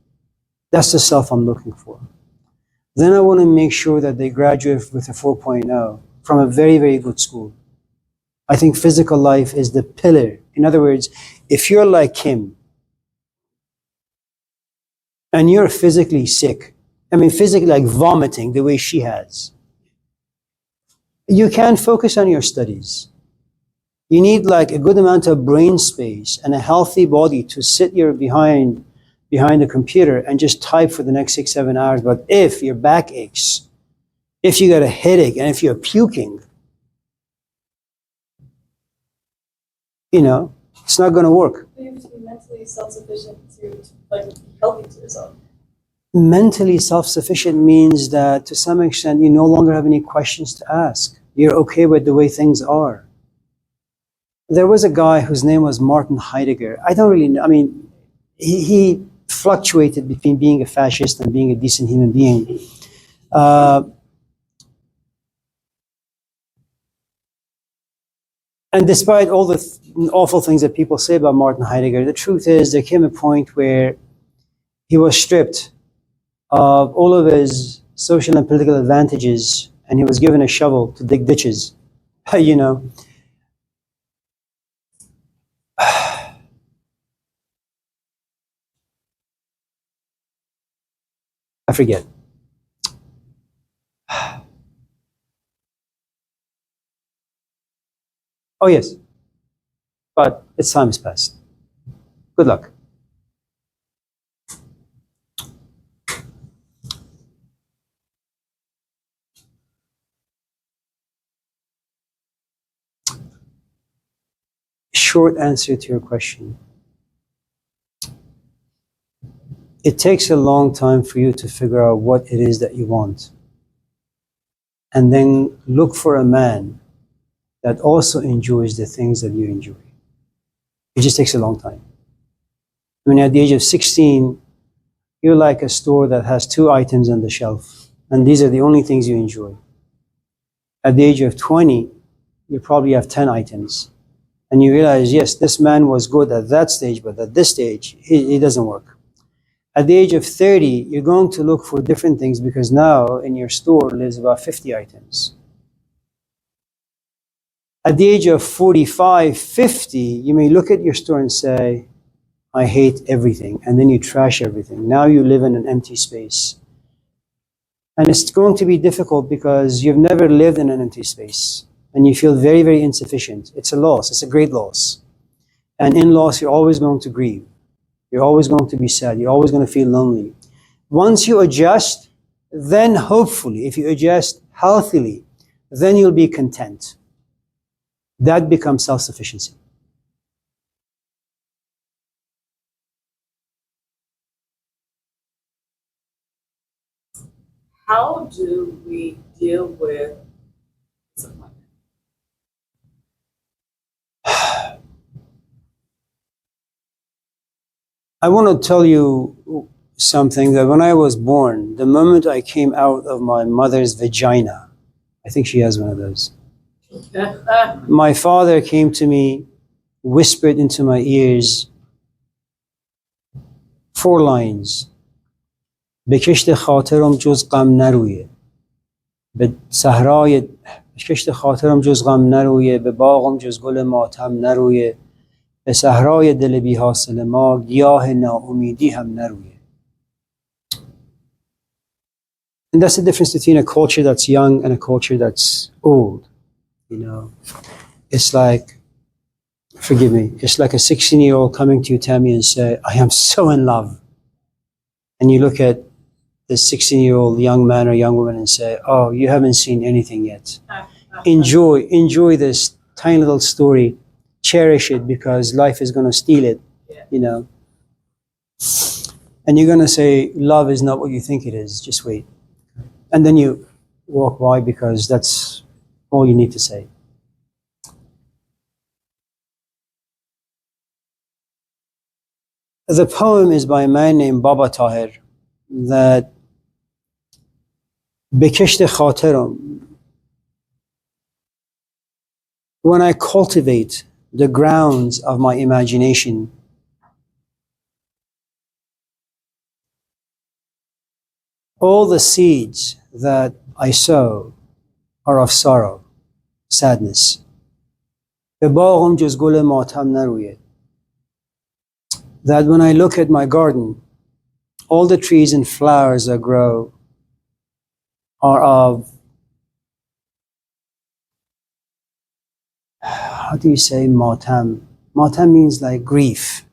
That's the self I'm looking for. Then I want to make sure that they graduate with a 4.0 from a very, very good school. I think physical life is the pillar. In other words, if you're like Kim and you're physically sick, I mean physically like vomiting the way she has, you can't focus on your studies. You need like a good amount of brain space and a healthy body to sit here behind the computer and just type for the next 6-7 hours. But if your back aches, if you got a headache, and if you're puking, it's not going to work. You have to be mentally self-sufficient to like be healthy to yourself. Mentally self-sufficient means that to some extent you no longer have any questions to ask. You're okay with the way things are. There was a guy whose name was Martin Heidegger. I don't really know. I mean, he fluctuated between being a fascist and being a decent human being. And despite all the awful things that people say about Martin Heidegger, the truth is there came a point where he was stripped of all of his social and political advantages, and he was given a shovel to dig ditches. I forget. Oh, yes. But its time has passed. Good luck. short answer to your question. It takes a long time for you to figure out what it is that you want. And then look for a man that also enjoys the things that you enjoy. It just takes a long time. When you're at the age of 16, you're like a store that has 2 items on the shelf, and these are the only things you enjoy. At the age of 20, you probably have 10 items. And you realize, yes, this man was good at that stage, but at this stage, it doesn't work. At the age of 30, you're going to look for different things because now in your store lives about 50 items. At the age of 45, 50, you may look at your store and say, I hate everything. And then you trash everything. Now you live in an empty space. And it's going to be difficult because you've never lived in an empty space. And you feel very, very insufficient. It's a loss. It's a great loss. And in loss, you're always going to grieve. You're always going to be sad. You're always going to feel lonely. Once you adjust, then hopefully, if you adjust healthily, then you'll be content. That becomes self-sufficiency. How do we deal with disappointment? I want to tell you something that when I was born, the moment I came out of my mother's vagina, I think she has one of those. My father came to me, whispered into my ears 4 lines. به کشت خاطرم جز غم نرویه. به کشت خاطرم جز غم نرویه. به باغم جز گل ماتم نرویه. به صحرای دل بی حاصل ما گیاه ناامیدی هم نرویه. And that's the difference between a culture that's young and a culture that's old. You know, it's like, forgive me, it's like a 16-year-old coming to you, Tammy, and say, I am so in love. And you look at the 16-year-old young man or young woman and say, oh, you haven't seen anything yet. Enjoy this tiny little story. Cherish it because life is going to steal it, you know. And you're going to say, love is not what you think it is. Just wait. And then you walk by because that's all you need to say. The poem is by a man named Baba Tahir that به کشت خاطرم, when I cultivate the grounds of my imagination, all the seeds that I sow are of sorrow, sadness. به باغم جز گل ماتم نروید. That when I look at my garden, all the trees and flowers that grow are of, how do you say matam? Matam means like grief.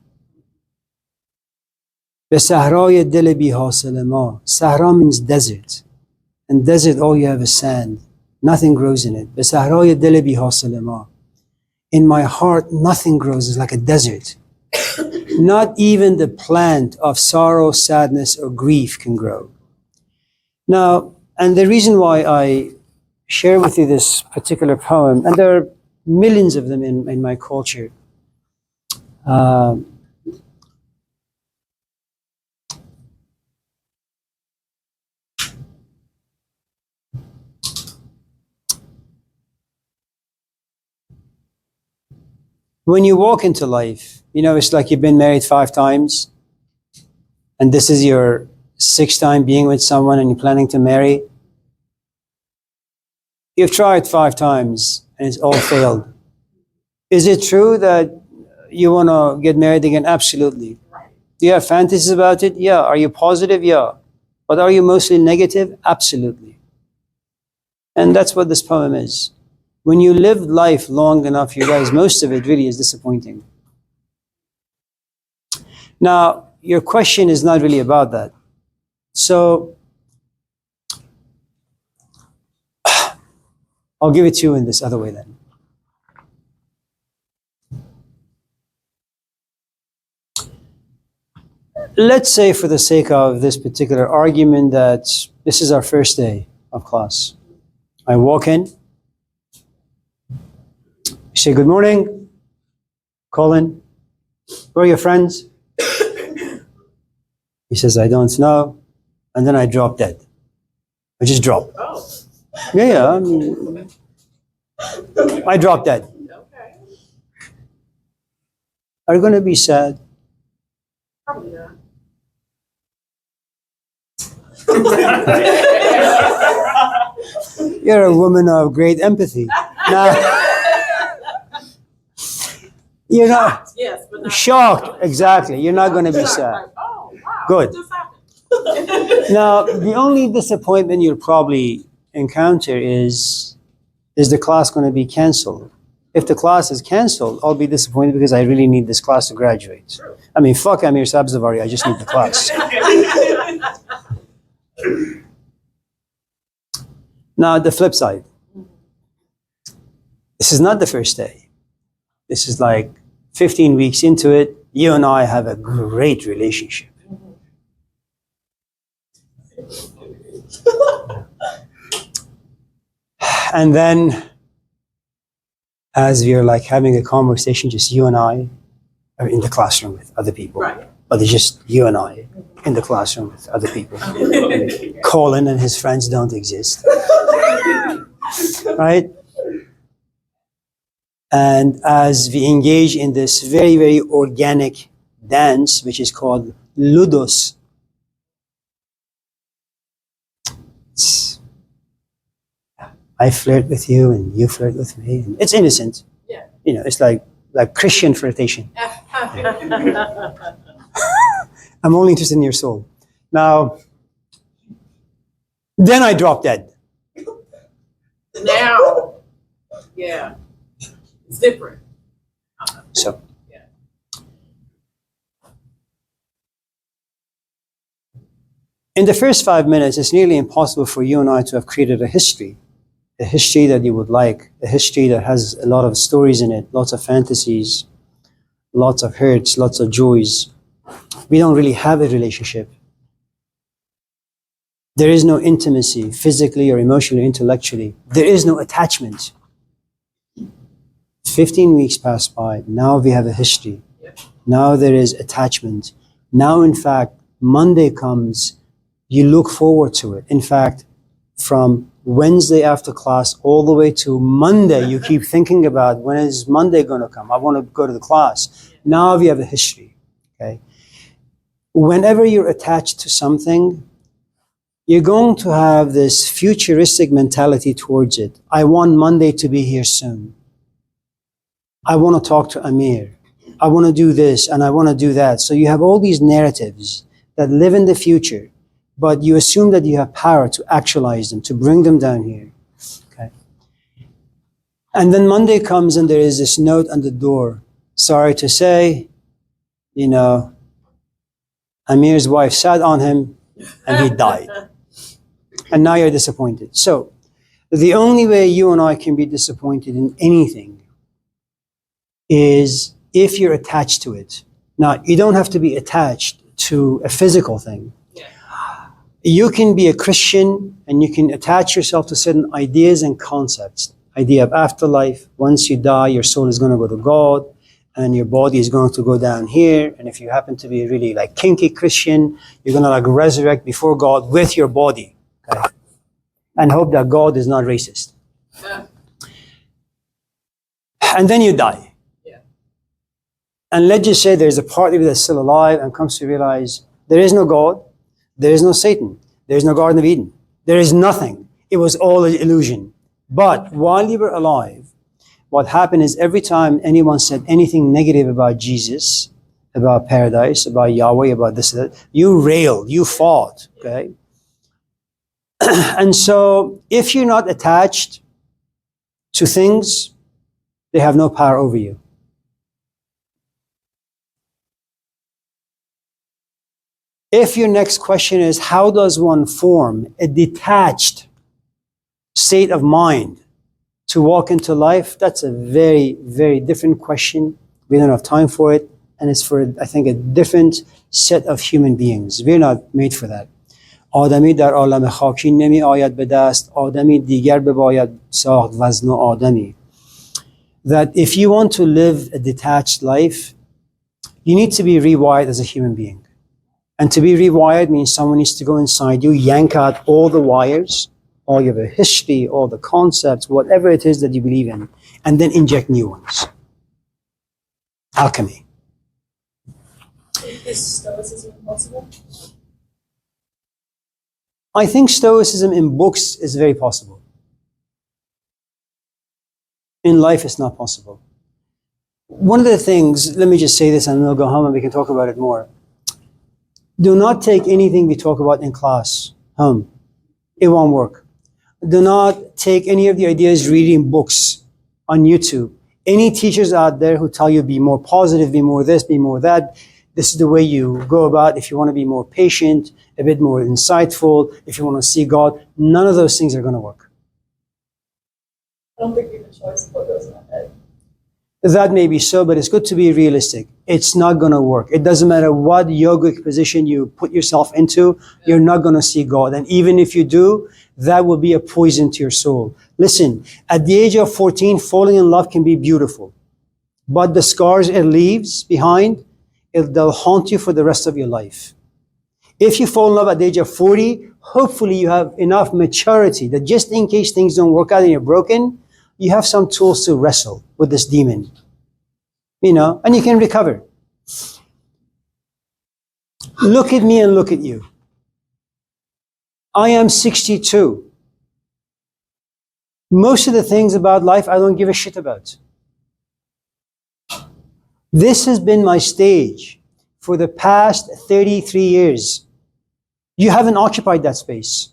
به صحرای دل بی حاصل ما. Sahara means desert. And desert, all you have is sand. Nothing grows in it. به صحرای دل بی حاصل ما. In my heart, nothing grows. It's like a desert. Not even the plant of sorrow, sadness, or grief can grow. Now, and the reason why I share with you this particular poem, and there are millions of them in my culture, when you walk into life, you know, it's like you've been married 5 times, and this is your 6th time being with someone and you're planning to marry. You've tried 5 times and it's all failed. Is it true that you want to get married again? Absolutely. Do you have fantasies about it? Yeah. Are you positive? Yeah. But are you mostly negative? Absolutely. And that's what this poem is. When you live life long enough, you realize most of it really is disappointing. Now, your question is not really about that. So, I'll give it to you in this other way then. let's say for the sake of this particular argument that this is our first day of class. I walk in, say good morning, Colin, where are your friends? He says, I don't know. And then I drop dead. I just drop. Oh, Yeah, I mean, I drop dead. okay. Are you going to be sad? Probably not. You're a woman of great empathy. Now, you're not Yes, but not shocked, exactly. You're not going to be Shocked, sad. like, oh, wow. Good. What just happened? Now, the only disappointment you'll probably encounter is the class going to be canceled? If the class is canceled, I'll be disappointed because I really need this class to graduate. True. I mean, fuck Amir Sabzavari, I just need the class. Now, the flip side. This is not the first day. This is like 15 weeks into it. You and I have a great relationship. And then, as we're like having a conversation, just you and I are in the classroom with other people. Right. But it's just you and I in the classroom with other people. Colin and his friends don't exist. Right? And as we engage in this very, very organic dance, which is called Ludos, I flirt with you and you flirt with me. And it's innocent. Yeah. You know, it's like Christian flirtation. I'm only interested in your soul. Now, then I drop dead. Now, yeah, it's different. So, Yeah. in the first 5 minutes, it's nearly impossible for you and I to have created a history that you would like, a history that has a lot of stories in it, lots of fantasies, lots of hurts, lots of joys. We don't really have a relationship. There is no intimacy, physically or emotionally or intellectually. There is no attachment. 15 weeks pass by. Now we have a history. Now there is attachment. Now, in fact, Monday comes, you look forward to it. In fact, from Wednesday after class all the way to Monday, you keep thinking about when is Monday going to come? I want to go to the class. Now we have a history. Okay. Whenever you're attached to something, you're going to have this futuristic mentality towards it. I want Monday to be here soon. I want to talk to Amir. I want to do this and I want to do that. So you have all these narratives that live in the future, but you assume that you have power to actualize them, to bring them down here. Okay. And then Monday comes and there is this note on the door. Sorry to say, you know, Amir's wife sat on him and he died. And now you're disappointed. So the only way you and I can be disappointed in anything is if you're attached to it. Now, you don't have to be attached to a physical thing. You can be a Christian and you can attach yourself to certain ideas and concepts. Idea of afterlife. Once you die, your soul is going to go to God and your body is going to go down here. And if you happen to be a really like kinky Christian, you're going to like resurrect before God with your body. Okay? And hope that God is not racist. And then you die. Yeah. And let's just say there's a part of you that's still alive and comes to realize there is no God. There is no Satan. There is no Garden of Eden. There is nothing. It was all an illusion. But while you were alive, what happened is every time anyone said anything negative about Jesus, about paradise, about Yahweh, about this, that, you railed, you fought, okay? And so if you're not attached to things, they have no power over you. If your next question is, how does one form a detached state of mind to walk into life? That's a very, very different question. We don't have time for it. and it's for, I think, a different set of human beings. We're not made for that. آدمی در عالم خاکی نمی آید به دست، آدمی دیگر بباید ساخت وزن آدمی. That if you want to live a detached life, you need to be rewired as a human being. And to be rewired means someone needs to go inside you, yank out all the wires, all your history, all the concepts, whatever it is that you believe in, and then inject new ones. Alchemy. Is Stoicism possible? I think Stoicism in books is very possible. In life, it's not possible. One of the things, let me just say this and then we'll go home and we can talk about it more. Do not take anything we talk about in class home. It won't work. Do not take any of the ideas reading books on YouTube. Any teachers out there who tell you be more positive, be more this, be more that, this is the way you go about if you want to be more patient, a bit more insightful, if you want to see God. None of those things are going to work. I don't think we have a choice of what goes in our head. That may be so, but it's good to be realistic. It's not going to work. It doesn't matter what yogic position you put yourself into, you're not going to see God. And even if you do, that will be a poison to your soul. Listen, at the age of 14, falling in love can be beautiful. But the scars it leaves behind, they'll haunt you for the rest of your life. If you fall in love at the age of 40, hopefully you have enough maturity that just in case things don't work out and you're broken, you have some tools to wrestle with this demon, and you can recover. Look at me and look at you. I am 62. Most of the things about life I don't give a shit about. This has been my stage for the past 33 years. You haven't occupied that space.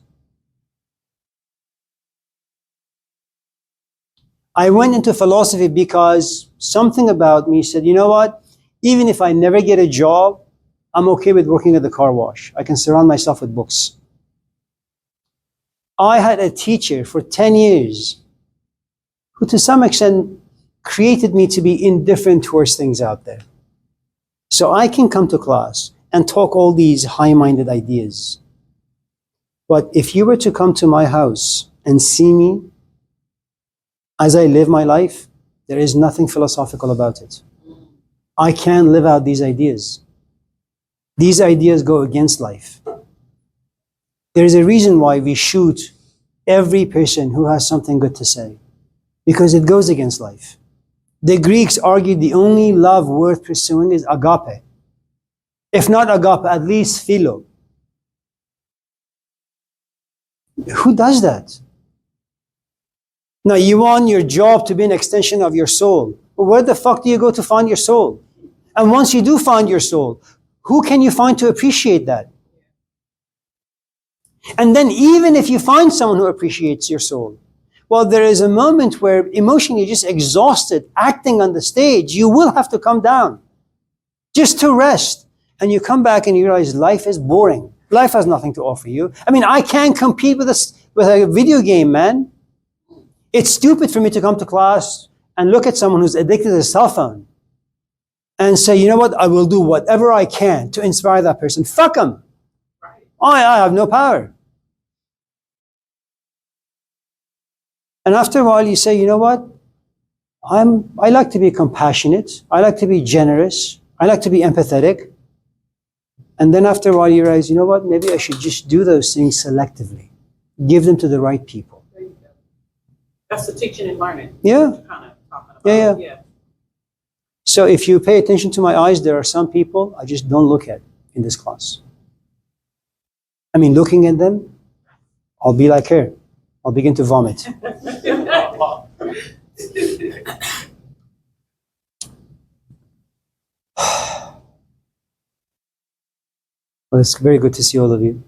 I went into philosophy because something about me said, you know what? Even if I never get a job, I'm okay with working at the car wash. I can surround myself with books. I had a teacher for 10 years who to some extent created me to be indifferent towards things out there. So I can come to class and talk all these high-minded ideas. But if you were to come to my house and see me as I live my life, there is nothing philosophical about it. I can't live out these ideas. These ideas go against life. There is a reason why we shoot every person who has something good to say, because it goes against life. The Greeks argued the only love worth pursuing is agape. If not agape, at least philo. Who does that? Now, you want your job to be an extension of your soul. But where the fuck do you go to find your soul? And once you do find your soul, who can you find to appreciate that? And then even if you find someone who appreciates your soul, well, there is a moment where emotionally you're just exhausted, acting on the stage. You will have to come down just to rest. And you come back and you realize life is boring. Life has nothing to offer you. I mean, I can't compete with a video game, man. It's stupid for me to come to class and look at someone who's addicted to a cell phone and say, you know what, I will do whatever I can to inspire that person. Fuck them. Right. I have no power. And after a while you say, you know what, I like to be compassionate. I like to be generous. I like to be empathetic. And then after a while you realize, you know what, maybe I should just do those things selectively. Give them to the right people. There you go. That's the teaching and learning. Yeah. What you're kind of talking about. Yeah. So if you pay attention to my eyes, there are some people I just don't look at in this class. I mean, looking at them, I'll be like her. I'll begin to vomit. Well, it's very good to see all of you.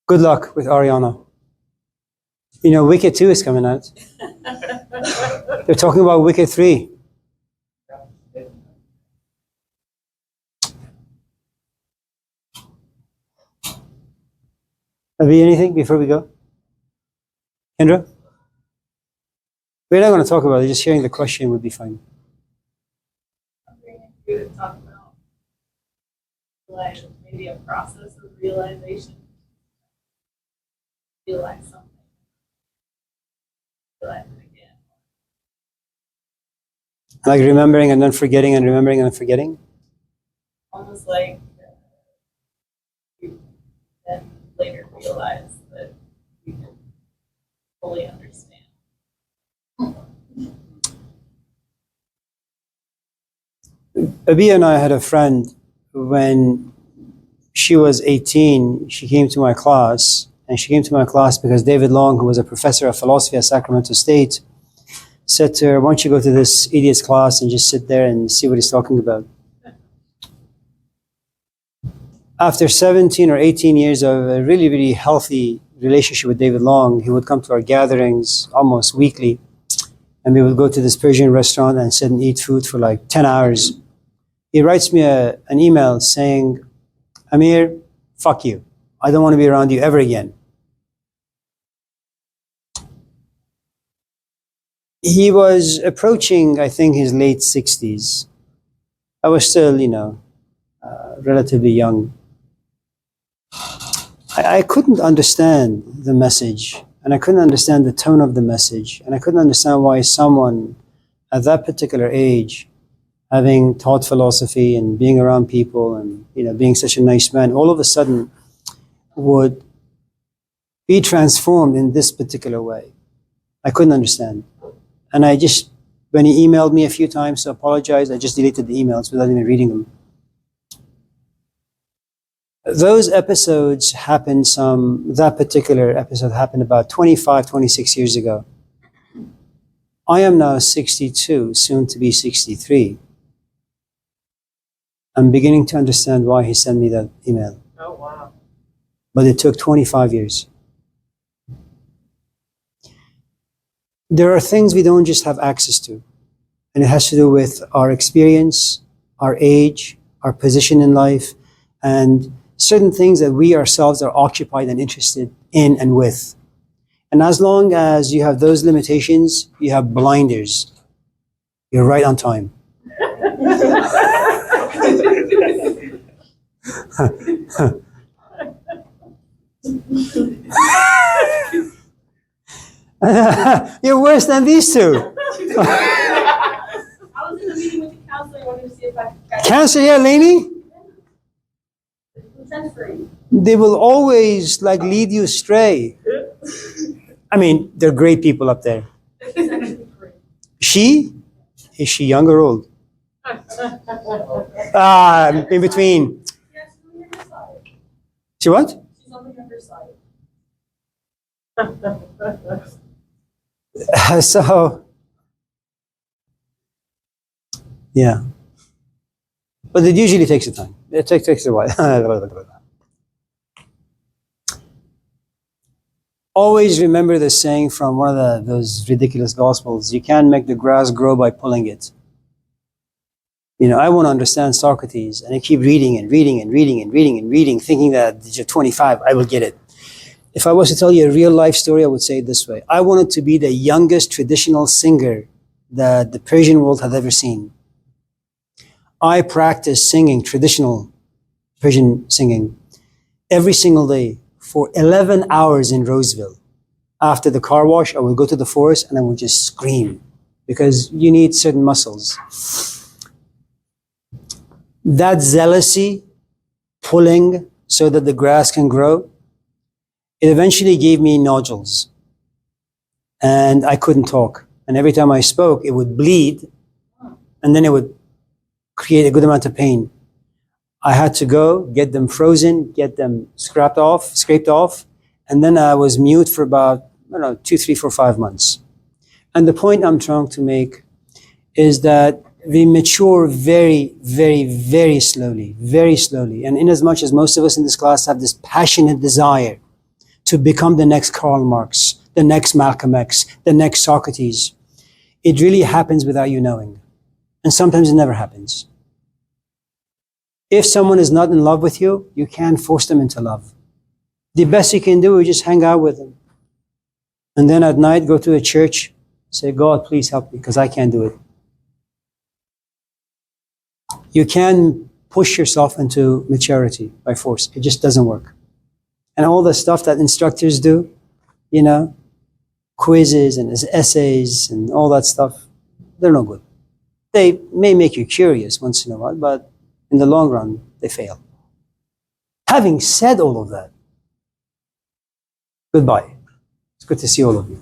Good luck with Ariana. You know, Wicked 2 is coming out. They're talking about Wicked 3. Abhi, anything before we go? Kendra? We're not going to talk about it. Just hearing the question would be fine. you to talk about like maybe a process of realization. Realize something. Realize it again. Like remembering and then forgetting and remembering and then forgetting? Almost like you then later realize that you can fully understand. Abia and I had a friend when she was 18, she came to my class, and she came to my class because David Long, who was a professor of philosophy at Sacramento State, said to her, why don't you go to this idiot's class and just sit there and see what he's talking about? After 17 or 18 years of a really, really healthy relationship with David Long, he would come to our gatherings almost weekly, and we would go to this Persian restaurant and sit and eat food for like 10 hours. He writes me an email saying, Amir, fuck you. I don't want to be around you ever again. He was approaching, I think, his late 60s. I was still, relatively young. I couldn't understand the message, and I couldn't understand the tone of the message, and I couldn't understand why someone at that particular age, having taught philosophy and being around people and being such a nice man, all of a sudden would be transformed in this particular way. I couldn't understand. And when he emailed me a few times to apologize, I just deleted the emails without even reading them. Those episodes happened that particular episode happened about 25, 26 years ago. I am now 62, soon to be 63. I'm beginning to understand why he sent me that email. Oh, wow. But it took 25 years. There are things we don't just have access to, and it has to do with our experience, our age, our position in life, and certain things that we ourselves are occupied and interested in and with. And as long as you have those limitations, you have blinders. You're right on time. You're worse than these two. I was in a meeting with the counselor. I wanted to see if I could Cancer, yeah, Lainey? free. They will always lead you astray. I mean, they're great people up there. She's actually free. Is she young or old? In between. Yeah, she's on the younger side. She what? She's on the younger side. So, yeah. But it usually takes a time. It takes a while. Always remember the saying from one of those ridiculous gospels, you can't make the grass grow by pulling it. I want to understand Socrates, and I keep reading and reading and reading and reading and reading, thinking that at age 25, I will get it. If I was to tell you a real life story, I would say it this way. I wanted to be the youngest traditional singer that the Persian world had ever seen. I practiced singing, traditional Persian singing, every single day for 11 hours in Roseville. After the car wash, I would go to the forest and I would just scream because you need certain muscles. That zealousy, pulling so that the grass can grow, it eventually gave me nodules. And I couldn't talk. And every time I spoke, it would bleed, and then it would create a good amount of pain. I had to go get them frozen, get them scraped off, and then I was mute for about, 2, 3, 4, 5 months. And the point I'm trying to make is that we mature very, very, very slowly, very slowly. And in as much as most of us in this class have this passionate desire to become the next Karl Marx, the next Malcolm X, the next Socrates, it really happens without you knowing. And sometimes it never happens. If someone is not in love with you, you can't force them into love. The best you can do is just hang out with them. And then at night, go to a church, say, God, please help me, because I can't do it. You can push yourself into maturity by force. It just doesn't work. And all the stuff that instructors do, you know, quizzes and essays and all that stuff, they're no good. They may make you curious once in a while, but in the long run, they fail. Having said all of that, goodbye. It's good to see all of you.